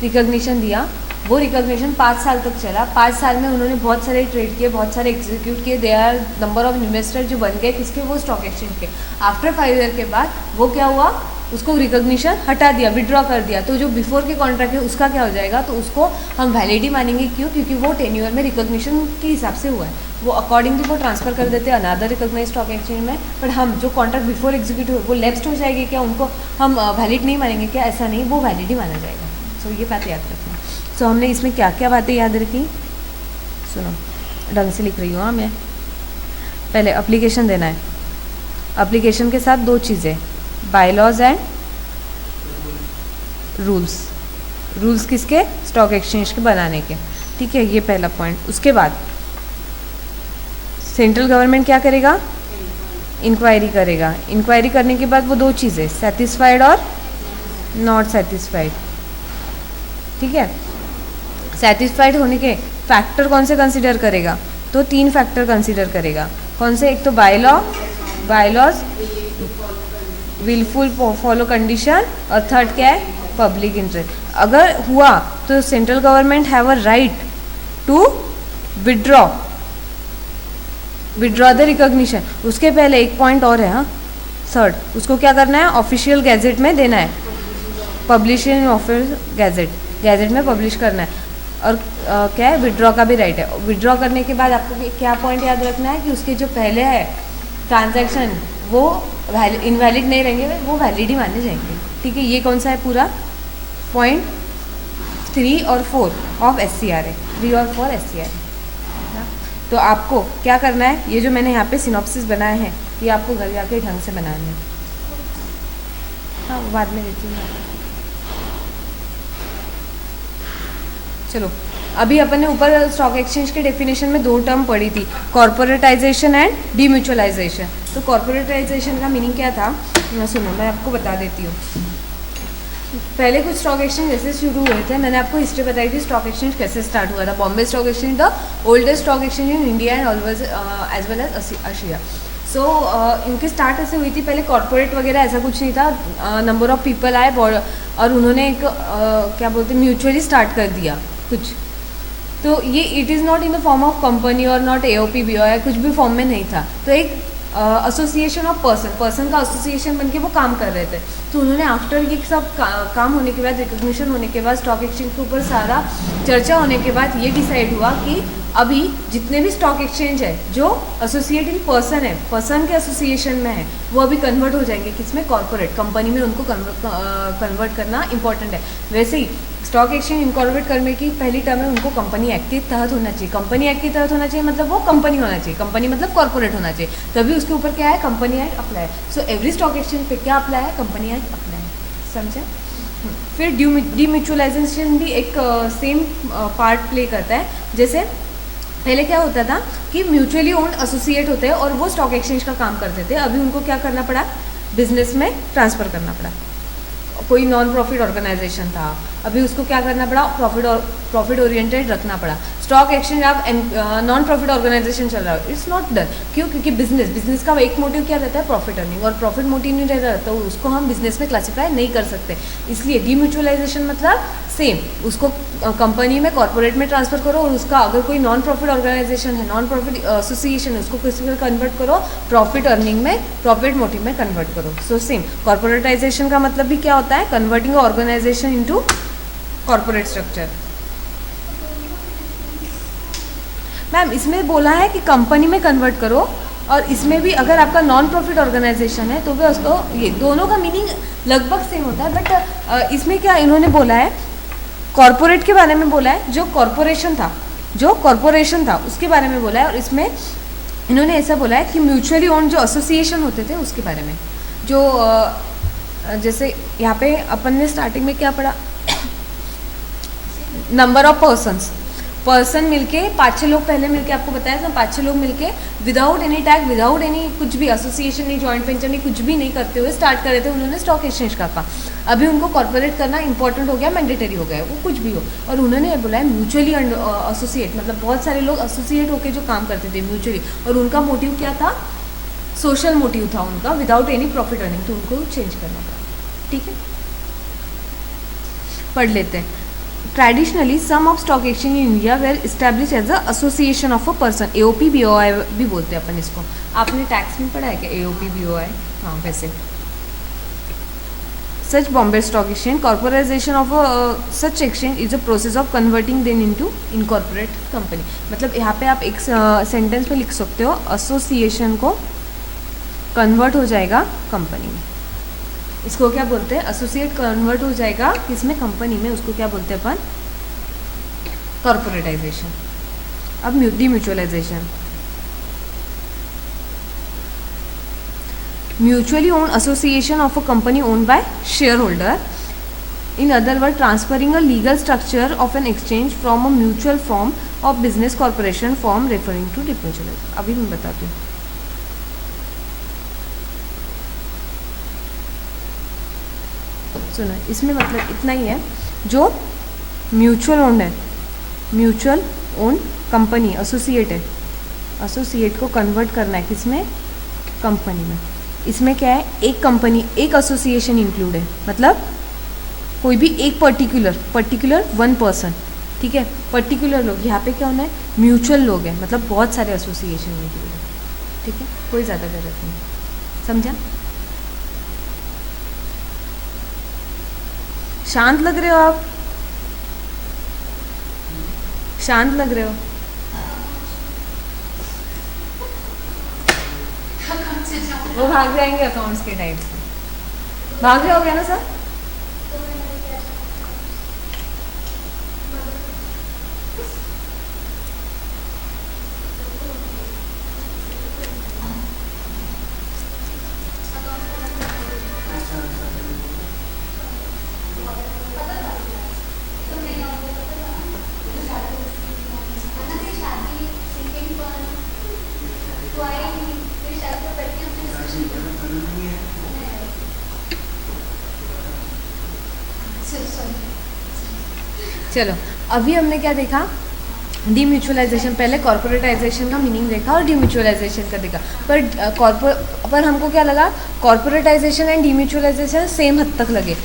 रिकॉग्निशन दिया, वो रिकॉग्निशन 5 साल तक चला। 5 साल में उन्होंने बहुत सारे ट्रेड किए, बहुत सारे एग्जीक्यूट किए, they are number of investor जो बन गए किसके, वो स्टॉक एक्सचेंज के। आफ्टर 5 ईयर के बाद वो क्या हुआ, उसको रिकॉग्निशन हटा दिया, विड्रॉ कर दिया, तो जो बिफोर के कॉन्ट्रैक्ट है उसका क्या हो जाएगा, तो उसको हम वैलिड ही मानेंगे। क्यों? क्योंकि वो टेन्योर में रिकॉग्निशन के हिसाब से हुआ है, वो अकॉर्डिंगली वो ट्रांसफर कर देते हैं अनादर रिकॉग्नाइज स्टॉक एक्सचेंज में। बट हम जो कॉन्ट्रैक्ट बिफोर एग्जीक्यूट हुए वो लेप्स्ड हो जाएगी क्या, उनको हम वैलिड नहीं मानेंगे क्या? ऐसा नहीं, वो वैलिड ही माना जाएगा। सो ये बात याद रखना। सो हमने इसमें क्या क्या बातें याद रखी, सुनो ढंग से लिख रही हूँ। मैं पहले अप्लीकेशन देना है, अप्लीकेशन के साथ दो चीज़ें, बायलॉज एंड रूल्स। रूल्स किसके? स्टॉक एक्सचेंज के बनाने के, ठीक है, ये पहला पॉइंट। उसके बाद सेंट्रल गवर्नमेंट क्या करेगा? इंक्वायरी करेगा। इंक्वायरी करने के बाद वो दो चीज़ें, सेटिस्फाइड और नॉट सेटिस्फाइड, ठीक है। सेटिस्फाइड होने के फैक्टर कौन से कंसीडर करेगा? तो 3 फैक्टर कंसीडर करेगा। कौन से? एक तो बायलॉज, विलफुल फॉलो कंडीशन, और थर्ड क्या है? Public interest. अगर हुआ तो central government have a right to withdraw the recognition. उसके पहले एक पॉइंट और है, हाँ, थर्ड, उसको क्या करना है? ऑफिशियल गैजेट में देना है, पब्लिश इन ऑफिशियल गैजेट में पब्लिश करना है। और क्या है? विड्रॉ का भी राइट है। विड्रॉ करने के बाद आपको क्या पॉइंट याद रखना है कि उसके जो पहले है ट्रांजैक्शन वो इनवैलिड नहीं रहेंगे, वो वैलिड ही माने जाएंगे, ठीक है। ये कौन सा है? पूरा पॉइंट 3 और 4 ऑफ SCR है, 3 और 4 SCR है। तो आपको क्या करना है? ये जो मैंने यहाँ पे सिनॉप्सिस बनाए हैं ये आपको घर जाके ढंग से बनाने हैं। हाँ, बाद में देती हूँ। चलो, अभी अपन ने ऊपर स्टॉक एक्सचेंज के डेफिनेशन में 2 टर्म पढ़ी थी, कॉर्पोरेटाइजेशन एंड डीम्यूचुअलाइजेशन। तो कॉर्पोरेटाइजेशन का मीनिंग क्या था? सुनो, मैं आपको बता देती हूँ। पहले कुछ स्टॉक एक्सचेंज जैसे शुरू हुए थे, मैंने आपको हिस्ट्री बताई थी स्टॉक एक्सचेंज कैसे स्टार्ट हुआ था। Bombay stock exchange the oldest stock exchange in India and always as well as Asia. So इनकी स्टार्ट ऐसे हुई थी, पहले कॉर्पोरेट वगैरह ऐसा कुछ नहीं था। नंबर ऑफ पीपल आए और उन्होंने एक क्या बोलते हैं, म्यूचुअली स्टार्ट कर दिया कुछ। तो ये it is not in the form of company और नॉट AOP BOI, कुछ भी फॉर्म में नहीं था। तो एक एसोसिएशन ऑफ पर्सन का एसोसिएशन बनके वो काम कर रहे थे। तो उन्होंने आफ्टर ये सब काम होने के बाद, रिकॉग्निशन होने के बाद, स्टॉक एक्सचेंज के ऊपर सारा चर्चा होने के बाद ये डिसाइड हुआ कि अभी जितने भी स्टॉक एक्सचेंज है जो एसोसिएटेड पर्सन है, पर्सन के एसोसिएशन में है, वो अभी कन्वर्ट हो जाएंगे किसमें? कॉर्पोरेट कंपनी में उनको कन्वर्ट करना इंपॉर्टेंट है। वैसे ही स्टॉक एक्सचेंज इनकॉर्पोरेट करने की पहली टर्म है, उनको कंपनी एक्ट के तहत होना चाहिए। कंपनी एक्ट के तहत होना चाहिए मतलब वो कंपनी होना चाहिए, कंपनी मतलब कॉर्पोरेट होना चाहिए, तभी उसके ऊपर क्या है? Company act apply. So every stock exchange पे क्या अप्लाई है? कंपनी एक्ट अप्लाई, समझे? फिर डीम्यूचुअलाइजेशन भी एक सेम पार्ट प्ले करता है। जैसे पहले क्या होता था कि म्यूचुअली ओन्ड एसोसिएट होते हैं और वो स्टॉक एक्सचेंज का काम करते थे, अभी उनको क्या करना पड़ा? बिजनेस में ट्रांसफ़र करना पड़ा। कोई नॉन प्रॉफिट ऑर्गेनाइजेशन था, अभी उसको क्या करना पड़ा? प्रॉफिट ओरिएंटेड रखना पड़ा। स्टॉक एक्सचेंज आप नॉन प्रॉफिट ऑर्गेनाइजेशन चल रहा है, इट्स नॉट डन। क्यों? क्योंकि बिजनेस का एक मोटिव क्या रहता है? प्रॉफिट अर्निंग, और प्रॉफिट मोटिव नहीं रहता तो उसको हम बिजनेस में क्लासीफाई नहीं कर सकते। इसलिए डीम्यूचुअलाइजेशन मतलब सेम, उसको कंपनी में, कॉर्पोरेट में ट्रांसफर करो, और उसका अगर कोई नॉन प्रॉफिट ऑर्गेनाइजेशन है, नॉन प्रॉफिट एसोसिएशन है, उसको किसी में कन्वर्ट करो, प्रॉफिट अर्निंग में, प्रॉफिट मोटिव में कन्वर्ट करो। सो सेम कॉर्पोरेटाइजेशन का मतलब भी क्या होता है? Converting organisation into corporate structure. Ma'am इसमें बोला है कि कंपनी में कन्वर्ट करो, और इसमें भी अगर आपका नॉन प्रॉफिट ऑर्गेनाइजेशन है तो वे उसको, ये दोनों का मीनिंग लगभग सेम होता है। बट इसमें क्या इन्होंने बोला है? कॉर्पोरेट के बारे में बोला है, जो कॉर्पोरेशन था उसके बारे में बोला है, और इसमें इन्होंने ऐसा बोला है कि म्यूचुअली ओन्ड जो एसोसिएशन होते थे उसके बारे में। जो जैसे यहाँ पे अपन ने स्टार्टिंग में क्या पढ़ा? नंबर ऑफ पर्सन मिलके 5-6 लोग पहले मिलके आपको बताया था, 5-6 लोग मिलके without any tag, without any कुछ भी एसोसिएशन नहीं, जॉइंट वेंचर नहीं, कुछ भी नहीं करते हुए स्टार्ट कर रहे थे उन्होंने स्टॉक एक्सचेंज का काम। अभी उनको कॉर्पोरेट करना इंपॉर्टेंट हो गया, मैंडेटरी हो गया, वो कुछ भी हो। और उन्होंने बोला है म्यूचुअली एसोसिएट, मतलब बहुत सारे लोग एसोसिएट होकर जो काम करते थे म्यूचुअली, और उनका मोटिव क्या था? सोशल मोटिव था उनका, विदाउट एनी प्रॉफिट अर्निंग, तो उनको चेंज करना पड़ा। ठीक है, पढ़ लेते हैं। Traditionally some of stock exchange in India were establish as a association of a person, AOP BOI भी बोलते हैं अपन इसको। आपने टैक्स में पढ़ा है क्या AOP BOI? हाँ, वैसे such Bombay Stock Exchange. Corporatization of a such exchange is a process of converting them into incorporate company. मतलब यहाँ पे आप एक सेंटेंस में लिख सकते हो एसोसिएशन को कन्वर्ट हो जाएगा कंपनी में. इसको क्या बोलते हैं? एसोसिएट कन्वर्ट हो जाएगा किसमें? कंपनी में. उसको क्या बोलते हैं अपन? कॉर्पोरेटाइजेशन. अब डीम्यूचुअलाइजेशन. Mutually owned association of a company owned by shareholder. In other words, transferring a legal structure of an exchange from a mutual form of business corporation form referring to demutualization. अभी मैं बताती हूँ. सुनो, इसमें मतलब इतना ही है. जो म्यूचुअल ओन्ड है, म्यूचुअल ओन्ड कंपनी एसोसिएट है, एसोसिएट को कन्वर्ट करना है किसमें? कंपनी में. इसमें क्या है? एक कंपनी, एक एसोसिएशन इंक्लूड है. मतलब कोई भी एक पर्टिकुलर वन पर्सन, ठीक है, पर्टिकुलर लोग. यहाँ पे क्या होना है? म्यूचुअल लोग हैं, मतलब बहुत सारे एसोसिएशन इंक्लूड है. ठीक है, कोई ज़्यादा गलत नहीं. समझा? शांत लग रहे हो आप? शांत लग रहे हो? वो भाग जाएंगे अकाउंट्स के टाइम से. भाग रहे हो गया ना सर? चलो, अभी हमने क्या देखा? डीम्यूचुअलाइजेशन. पहले कॉर्पोरेटाइजेशन का मीनिंग देखा और डीम्यूचुअलाइजेशन का देखा. पर हमको क्या लगा? कॉर्पोरेटाइजेशन एंड डीम्यूचुअलाइजेशन सेम हद तक लगे.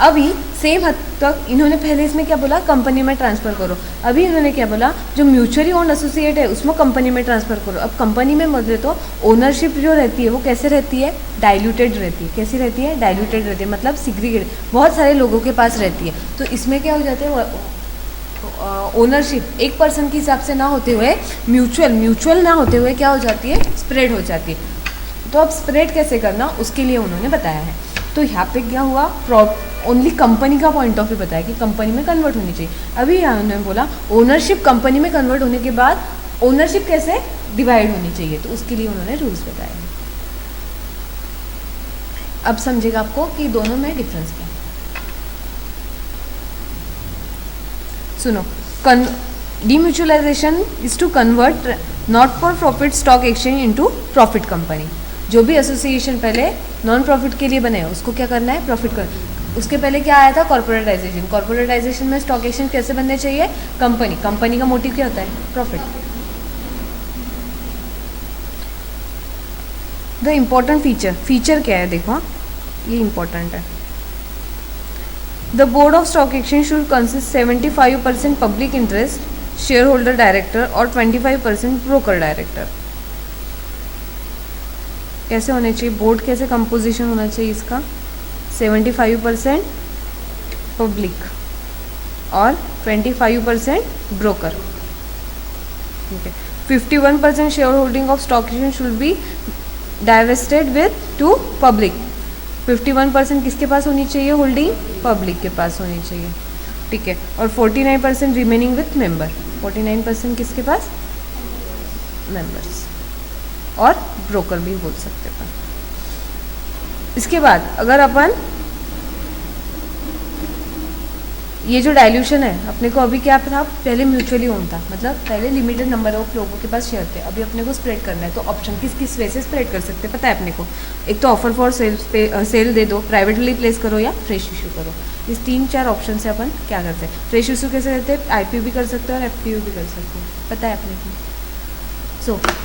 अभी सेम हद तक इन्होंने पहले इसमें क्या बोला? कंपनी में ट्रांसफ़र करो. अभी इन्होंने क्या बोला? जो म्यूचुअली ओन्ड एसोसिएट है उसमें कंपनी में ट्रांसफ़र करो. अब कंपनी में बोले तो ओनरशिप जो रहती है वो कैसे रहती है? डाइल्यूटेड रहती है. कैसी रहती है? डाइल्यूटेड रहती है, मतलब सिग्रीगेट, बहुत सारे लोगों के पास रहती है. तो इसमें क्या हो जाते हैं? ओनरशिप एक पर्सन के हिसाब से ना होते हुए म्यूचुअल ना होते हुए क्या हो जाती है? स्प्रेड हो जाती है. तो अब स्प्रेड कैसे करना उसके लिए उन्होंने बताया है. तो यहाँ पे क्या हुआ? ओनली कंपनी का पॉइंट ऑफ व्यू बताया कि कंपनी में कन्वर्ट होनी चाहिए. अभी यहाँ उन्होंने बोला ओनरशिप कंपनी में कन्वर्ट होने के बाद ओनरशिप कैसे डिवाइड होनी चाहिए, तो उसके लिए उन्होंने रूल्स बताए हैं. अब समझेगा आपको कि दोनों में डिफरेंस क्या है. सुनो, demutualisation is to convert not for profit stock exchange into profit company. जो भी एसोसिएशन पहले नॉन प्रॉफिट के लिए बने हैं उसको क्या करना है? प्रॉफिट कर. उसके पहले क्या आया था? कॉर्पोरेटाइजेशन. कॉर्पोरेटाइजेशन में स्टॉक एक्सचेंज कैसे बनने चाहिए? कंपनी. कंपनी का मोटिव क्या होता है? प्रॉफिट. द इम्पॉर्टेंट फीचर क्या है? देखो, ये इम्पॉर्टेंट है. The board of stock exchange should consist 75% public interest shareholder director और 25% broker director. कैसे होने चाहिए? बोर्ड कैसे कंपोजिशन होना चाहिए इसका? 75% पब्लिक और 25% ब्रोकर. ठीक है. 51% share holding of stock exchange should be divested with to public. 51% किसके पास होनी चाहिए? होल्डिंग पब्लिक के पास होनी चाहिए. ठीक है. और 49% रिमेनिंग विथ मेंबर. 49% किसके पास? मेंबर्स. और ब्रोकर भी बोल सकते हैं. इसके बाद अगर अपन ये जो डाइल्यूशन है अपने को अभी क्या था? पहले म्यूचुअली ओन था, मतलब पहले लिमिटेड नंबर ऑफ लोगों के पास शेयर थे. अभी अपने को स्प्रेड करना है. तो ऑप्शन किस वे से स्प्रेड कर सकते हैं पता है अपने को? एक तो ऑफर फॉर सेल दे दो, प्राइवेटली प्लेस करो या फ्रेश इशू करो. इस 3-4 ऑप्शन से अपन क्या करते हैं? फ्रेश इशू कैसे करते हैं? आईपीओ भी कर सकते हैं और एफपीओ भी कर सकते हैं. पता है अपने को?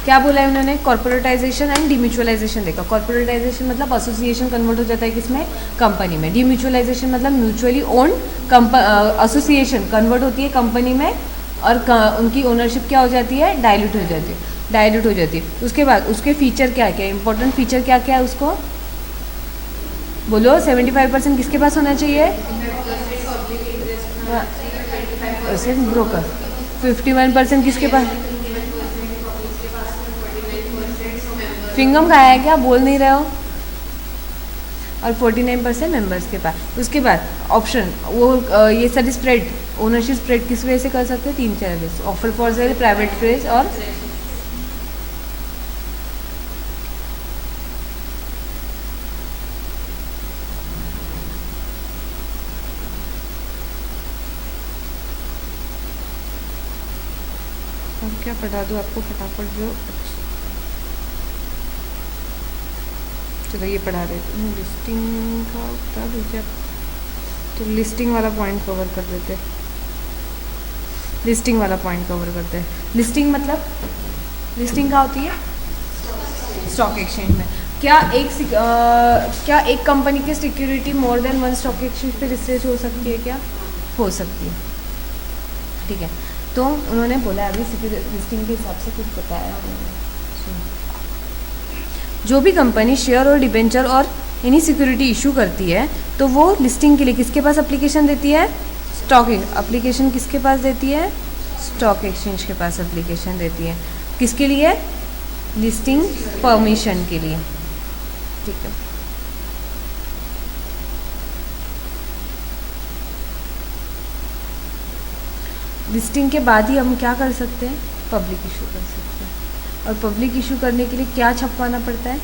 क्या बोला है उन्होंने? कॉर्पोरेटाइजेशन एंड डीम्यूचुअलाइजेशन देखा. कॉर्पोरेटाइजेशन मतलब एसोसिएशन कन्वर्ट हो जाता है किसमें? कंपनी में. डीम्यूचुअलाइजेशन मतलब म्यूचुअली ओन्ड एसोसिएशन कन्वर्ट होती है कंपनी में और उनकी ओनरशिप क्या हो जाती है? डाइल्यूट हो जाती है. उसके बाद उसके फीचर क्या क्या? इंपॉर्टेंट फीचर क्या क्या है उसको? बोलो 75% किसके पास होना चाहिए? ब्रोकर। 51% किसके पास? फिंगम खाया है क्या, बोल नहीं रहे हो? और 49% मेंबर्स के पास। उसके बाद ऑप्शन वो ये सारी स्प्रेड, ओनरशिप स्प्रेड किस वजह से कर सकते हैं? 3-4 वजह से। Offer for sale, private place और क्या पढ़ा दूँ आपको फटाफट जो। चलो ये पढ़ा रहे थे लिस्टिंग का, बता दीजिए आप। तो लिस्टिंग वाला पॉइंट कवर कर देते हैं। लिस्टिंग वाला पॉइंट कवर करते हैं। लिस्टिंग मतलब, लिस्टिंग क्या होती है? स्टॉक एक्सचेंज में क्या एक कंपनी की security more than one stock exchange पे लिस्टेड हो सकती है क्या? हो सकती है। ठीक है, तो उन्होंने बोला अभी लिस्टिंग के हिसाब से कुछ बताया उन्होंने। जो भी कंपनी शेयर और डिबेंचर और एनी सिक्योरिटी इशू करती है तो वो लिस्टिंग के लिए किसके पास एप्लीकेशन देती है? स्टॉक एप्लीकेशन किसके पास देती है? स्टॉक एक्सचेंज के पास एप्लीकेशन देती है। किसके लिए? लिस्टिंग परमिशन के लिए। ठीक है, लिस्टिंग के बाद ही हम क्या कर सकते हैं? पब्लिक इशू कर सकते हैं। और पब्लिक इशू करने के लिए क्या छपवाना पड़ता है?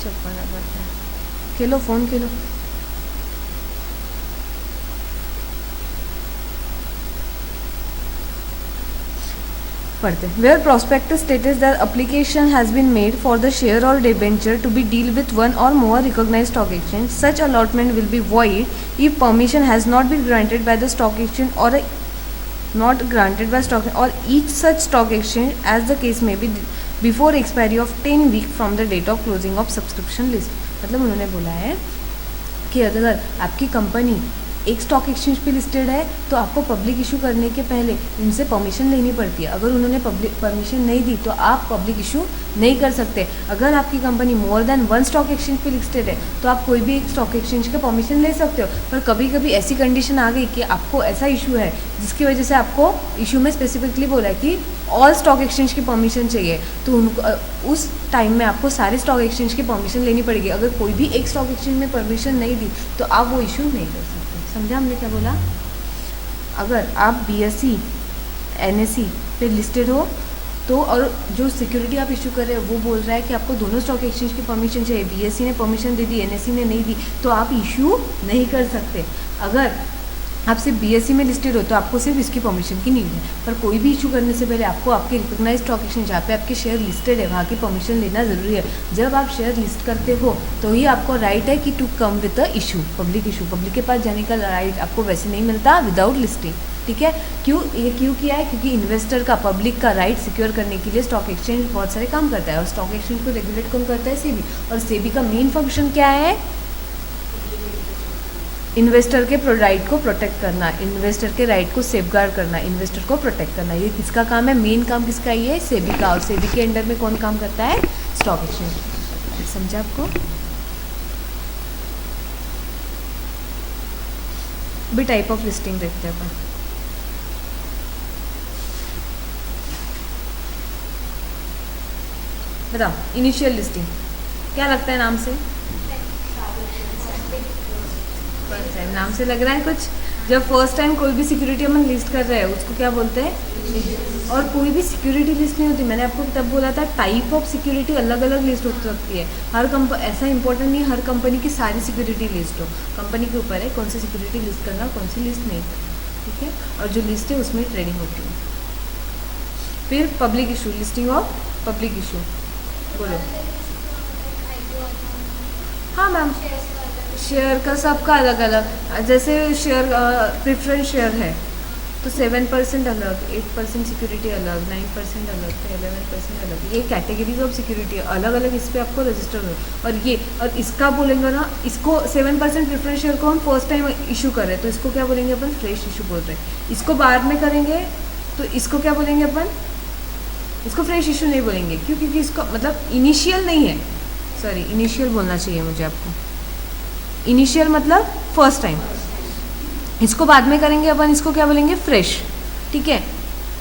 छपवाना पड़ता है। खेलो फ़ोन खेलो। पढ़ते हैं। Where prospectus states that application has been made for the share or debenture to be deal with one or more recognised stock exchange, such allotment will be void if permission has not been granted by the stock exchange or not granted by stock or each such stock exchange as the case may be before expiry of 10 week from the date of closing of subscription list। मतलब उन्होंने बोला है कि अगर आपकी company एक stock exchange पे listed है तो आपको पब्लिक इशू करने के पहले इनसे परमिशन लेनी पड़ती है। अगर उन्होंने पब्लिक परमिशन नहीं दी तो आप पब्लिक इशू नहीं कर सकते। अगर आपकी company more than one stock exchange पे लिस्टेड है तो आप कोई भी एक स्टॉक एक्सचेंज का परमिशन ले सकते हो। पर कभी कभी ऐसी कंडीशन आ गई कि आपको ऐसा इशू है जिसकी वजह से आपको इशू में स्पेसिफिकली बोला है कि ऑल स्टॉक एक्सचेंज की परमिशन चाहिए, तो उनको उस टाइम में आपको सारे स्टॉक एक्सचेंज की परमिशन लेनी पड़ेगी। अगर कोई भी एक स्टॉक एक्सचेंज में परमिशन नहीं दी तो आप वो इशू नहीं कर सकते। समझा हमने क्या बोला? अगर आप BSE NSE पे लिस्टेड हो तो, और जो सिक्योरिटी आप इशू कर रहे हो वो बोल रहा है कि आपको दोनों स्टॉक एक्सचेंज की परमिशन चाहिए, BSE ने परमिशन दे दी, NSE ने नहीं दी, तो आप इशू नहीं कर सकते। अगर आप सिर्फ BSE में लिस्टेड हो तो आपको सिर्फ इसकी परमिशन की नीड है। पर कोई भी इशू करने से पहले आपको आपके रिकॉग्नाइज्ड स्टॉक एक्सचेंज जहाँ पे आपके शेयर लिस्टेड है वहाँ की परमिशन लेना ज़रूरी है। जब आप शेयर लिस्ट करते हो तो ही आपको राइट है कि to come with the issue, public issue. Public के पास जाने का राइट आपको वैसे नहीं मिलता विदाउट लिस्टिंग। ठीक है, ये क्यों किया है? क्योंकि इन्वेस्टर का, पब्लिक का राइट सिक्योर करने के लिए स्टॉक एक्सचेंज बहुत सारे काम करता है। और स्टॉक एक्सचेंज को रेगुलेट कौन करता है? सेबी। और सेबी का मेन फंक्शन क्या है? इन्वेस्टर के राइट को प्रोटेक्ट करना, इन्वेस्टर के राइट को सेफगार्ड करना, इन्वेस्टर को प्रोटेक्ट करना। ये किसका काम है? मेन काम किसका? ये सेबी का। और सेबी के अंडर में कौन काम करता है? Stock exchange. समझा आपको? भी टाइप ऑफ लिस्टिंग देखते हैं अपन। बताओ, इनिशियल लिस्टिंग क्या लगता है नाम से? फर्स्ट टाइम नाम से लग रहा है कुछ। जब फर्स्ट टाइम कोई भी सिक्योरिटी हम लिस्ट कर रहे हैं उसको क्या बोलते हैं? और कोई भी सिक्योरिटी लिस्ट नहीं होती। मैंने आपको तब बोला था टाइप ऑफ सिक्योरिटी अलग अलग लिस्ट हो सकती है। हर ऐसा इंपॉर्टेंट नहीं हर कंपनी की सारी सिक्योरिटी लिस्ट हो। कंपनी के ऊपर है कौन सी सिक्योरिटी लिस्ट करना, कौन सी लिस्ट नहीं करना। ठीक है, और जो लिस्ट है उसमें ट्रेडिंग होती है। फिर public issue, listing of public issue. बोलो। हाँ मैम, शेयर का सबका अलग अलग। जैसे शेयर प्रेफरेंस शेयर है तो 7% अलग, 8% सिक्योरिटी अलग, 9% अलग, तो 11% अलग। ये कैटेगरीज ऑफ सिक्योरिटी अलग अलग, इस पर आपको रजिस्टर हो। और इसका बोलेंगे ना, इसको 7% प्रेफरेंस शेयर को हम फर्स्ट टाइम इशू कर रहे हैं तो इसको क्या बोलेंगे अपन? फ्रेश इशू बोल रहे हैं। इसको बाद में करेंगे तो इसको क्या बोलेंगे अपन? इसको फ्रेश इशू नहीं बोलेंगे। क्यों? क्योंकि इसको मतलब इनिशियल नहीं है, सॉरी इनिशियल बोलना चाहिए मुझे आपको। इनिशियल मतलब फर्स्ट टाइम, इसको बाद में करेंगे अपन, इसको क्या बोलेंगे, फ्रेश, ठीक है।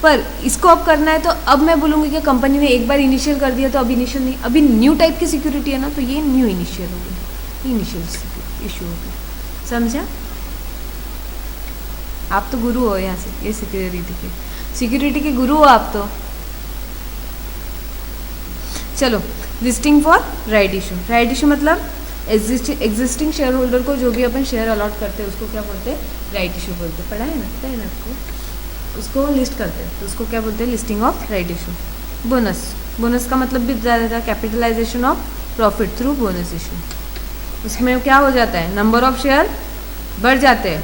पर इसको अब करना है तो अब मैं बोलूँगी कि कंपनी ने एक बार इनिशियल कर दिया तो अब इनिशियल नहीं, अभी न्यू टाइप की सिक्योरिटी है ना, तो ये न्यू इनिशियल होगी, इनिशियल इशू होगी, समझा। आप तो गुरु हो यहाँ से, ये सिक्योरिटी के गुरु हो आप तो। चलो, listing for right issue. Right issue मतलब एग्जिस्टिंग शेयर होल्डर को जो भी अपन शेयर अलॉट करते हैं उसको क्या बोलते हैं, राइट इशू बोलते हैं। पढ़ा है ना, पता है ना आपको। उसको लिस्ट करते हैं तो उसको क्या बोलते हैं, listing of right issue. Bonus, bonus का मतलब भी बता देता है, capitalisation of profit through bonus issue. उसमें क्या हो जाता है, नंबर ऑफ शेयर बढ़ जाते हैं।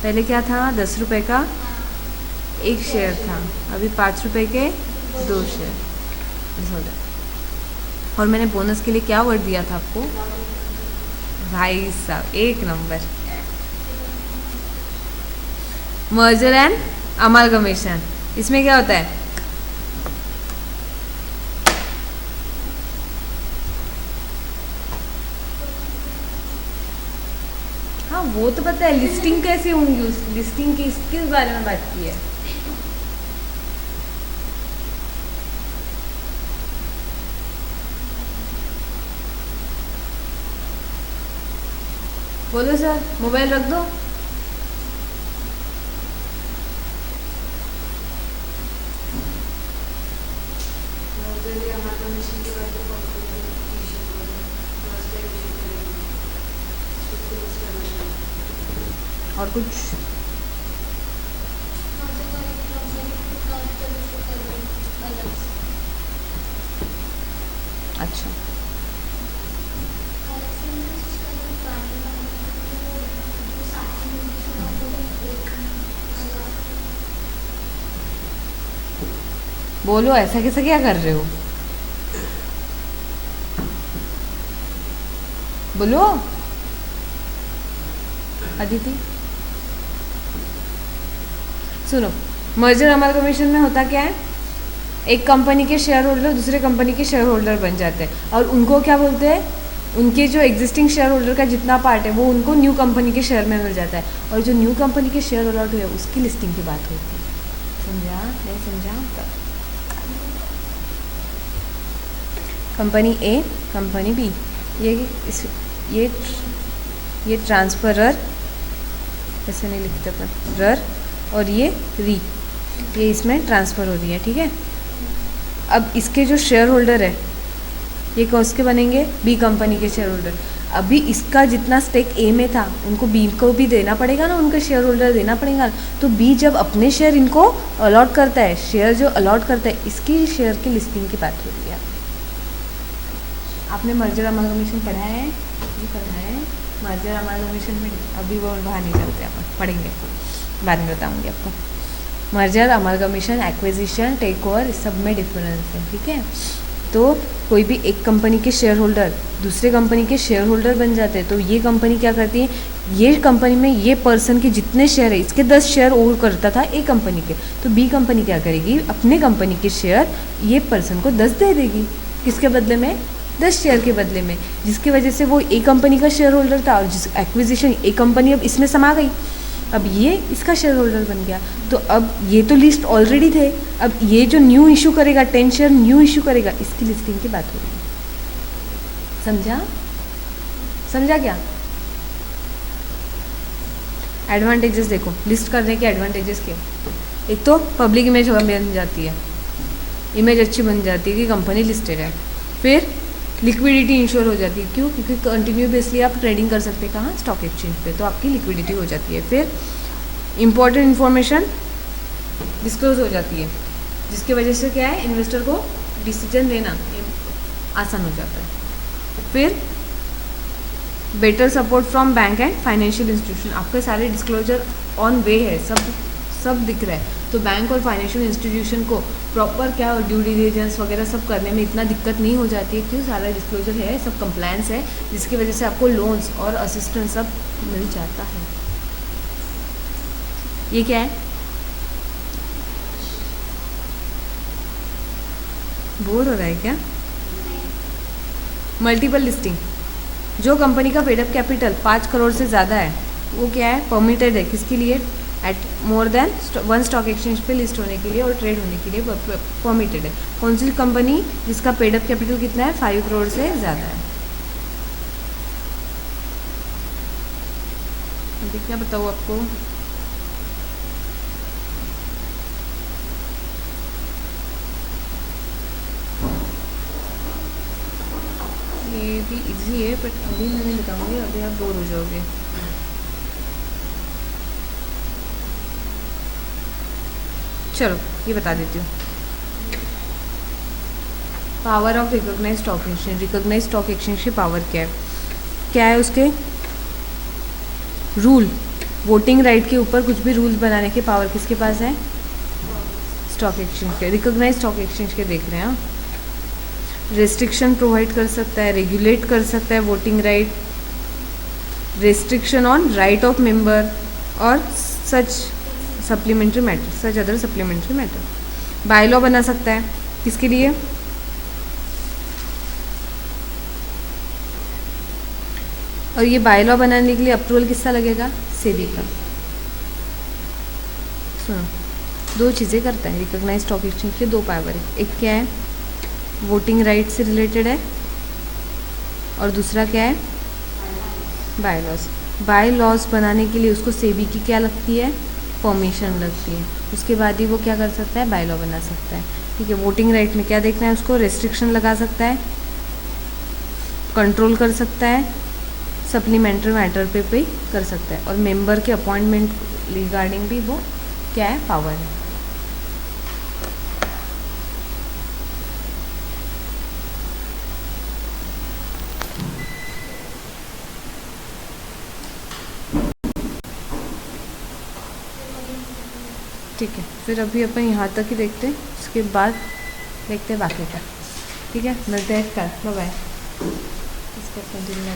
पहले क्या था, 10 रुपये का एक शेयर था, अभी 5 रुपये के 2 शेयर, ऐसा हो जाता। और मैंने बोनस के लिए क्या वर्ड दिया था आपको, भाई साहब एक नंबर, मर्जर एंड अमालगमेशन। इसमें क्या होता है, हाँ वो तो पता है, लिस्टिंग कैसे होंगी, उस लिस्टिंग किस बारे में बात की है। बोलो सर, मोबाइल रख दो। और कुछ अच्छा, बोलो ऐसा कैसे क्या कर रहे हो, बोलो अदिति। सुनो, मर्जर अमालगमेशन में होता क्या है, एक कंपनी के शेयर होल्डर दूसरे कंपनी के शेयर होल्डर बन जाते हैं और उनको क्या बोलते हैं, उनके जो एग्जिस्टिंग शेयर होल्डर का जितना पार्ट है वो उनको न्यू कंपनी के शेयर में मिल जाता है और जो न्यू कंपनी के शेयर अलॉट हुए उसकी लिस्टिंग की बात होती है। समझा नहीं समझा। कंपनी ए, कंपनी बी, ये ट्रांसफरर, ऐसे नहीं लिखते अपन, रर, और ये री, ये इसमें ट्रांसफ़र हो रही है, ठीक है। अब इसके जो शेयर होल्डर है ये कौन के बनेंगे, बी कंपनी के शेयर होल्डर। अभी इसका जितना स्टेक ए में था उनको बी को भी देना पड़ेगा ना, उनका शेयर होल्डर देना पड़ेगा। तो बी जब अपने शेयर इनको अलॉट करता है, शेयर जो अलॉट करता है, इसकी शेयर की लिस्टिंग की बात हो रही है। आपने मर्जर अमालगमेशन पढ़ा है, ये पढ़ा है मर्जर अमालगमेशन में, अभी वो बाहर नहीं चलते, अपन पढ़ेंगे, बाद में बताऊँगी आपको। Merger amalgamation, acquisition, take over, इस सब में डिफरेंस है, ठीक है। तो कोई भी एक कंपनी के शेयर होल्डर दूसरे कंपनी के शेयर होल्डर बन जाते हैं, तो ये कंपनी क्या करती है, ये कंपनी में ये पर्सन के जितने शेयर है इसके 10 शेयर और करता था ए कंपनी के, तो बी कंपनी क्या करेगी, अपने कंपनी के शेयर ये पर्सन को 10 दे देगी, किसके बदले में, 10 शेयर के बदले में, जिसकी वजह से वो ए कंपनी का शेयर होल्डर था और जिस एक्विजिशन ए कंपनी अब इसमें समा गई, अब ये इसका शेयर होल्डर बन गया। तो अब ये तो लिस्ट ऑलरेडी थे, अब ये जो न्यू इशू करेगा 10 शेयर न्यू इशू करेगा, इसकी लिस्टिंग की बात हो रही है। समझा, समझा क्या। एडवांटेजेस देखो, लिस्ट करने के एडवांटेजेस क्या, एक तो पब्लिक इमेज बन जाती है, इमेज अच्छी बन जाती है कि कंपनी लिस्टेड है। फिर लिक्विडिटी इंश्योर हो जाती है, क्यों, क्योंकि कंटिन्यू बेसली आप ट्रेडिंग कर सकते हैं कहाँ, स्टॉक एक्सचेंज पे, तो आपकी लिक्विडिटी हो जाती है। फिर इंपॉर्टेंट इन्फॉर्मेशन डिस्क्लोज हो जाती है, जिसकी वजह से क्या है, इन्वेस्टर को डिसीजन लेना आसान हो जाता है। फिर better support from bank and financial institution, आपके सारे डिस्क्लोजर ऑन वे है, सब दिख रहा है, तो बैंक और फाइनेंशियल इंस्टीट्यूशन को प्रॉपर क्या ड्यू डिलिजेंस वगैरह सब करने में इतना दिक्कत नहीं हो जाती है, क्यों, सारा डिस्क्लोजर है, सब कंप्लायंस है, जिसकी वजह से आपको लोन्स और असिस्टेंस सब मिल जाता है। ये क्या है, बोर हो रहा है क्या? मल्टीपल लिस्टिंग, जो कंपनी का पेड अप कैपिटल 5 करोड़ से ज़्यादा है वो क्या है, परमिटेड है। किसके लिए? At more than 1 stock exchange पे लिस्ट होने के लिए और ट्रेड होने के लिए परमिटेड है। कौन सी कंपनी जिसका पेड अप कैपिटल कितना है, 5 करोड़ से ज़्यादा है। अभी क्या बताऊँ आपको, ये भी इजी है बट अभी मैं नहीं बताऊँगी, अभी आप बोर हो जाओगे। चलो ये बता देती हूँ। Power of recognise stock exchange, recognise stock exchange की पावर क्या है? क्या है उसके रूल? वोटिंग राइट के ऊपर कुछ भी रूल्स बनाने की पावर किसके पास है? स्टॉक एक्सचेंज के। रिकॉग्नाइज स्टॉक एक्सचेंज के देख रहे हैं हाँ। रेस्ट्रिक्शन प्रोवाइड कर सकता है, रेगुलेट कर सकता है voting right, restriction on right of member और such supplementary matter, such other supplementary matter. Bylaw बना सकता है, किसके लिए? और ये बाय लॉ बनाने के लिए अप्रूवल किसका लगेगा? सेबी का। सुनो, 2 चीज़ें करता है रिकॉग्नाइज स्टॉक एक्सचेंज के, 2 पावर है। एक क्या है, वोटिंग राइट से रिलेटेड है, और दूसरा क्या है, बाय लॉज। बाय लॉज बनाने के लिए उसको सेबी की क्या लगती है? परमिशन लगती है। उसके बाद ही वो क्या कर सकता है, बाय लॉ बना सकता है। ठीक है, वोटिंग राइट में क्या देखना है उसको? रेस्ट्रिक्शन लगा सकता है, कंट्रोल कर सकता है, सप्लीमेंट्री मैटर पे भी कर सकता है, और मेंबर के अपॉइंटमेंट रिगार्डिंग भी वो क्या है, पावर है। ठीक है, फिर अभी अपन यहाँ तक ही देखते हैं, उसके बाद देखते हैं बाकी का। ठीक है, मिलते हैं कल, बाय बाय। इसको कंटिन्यू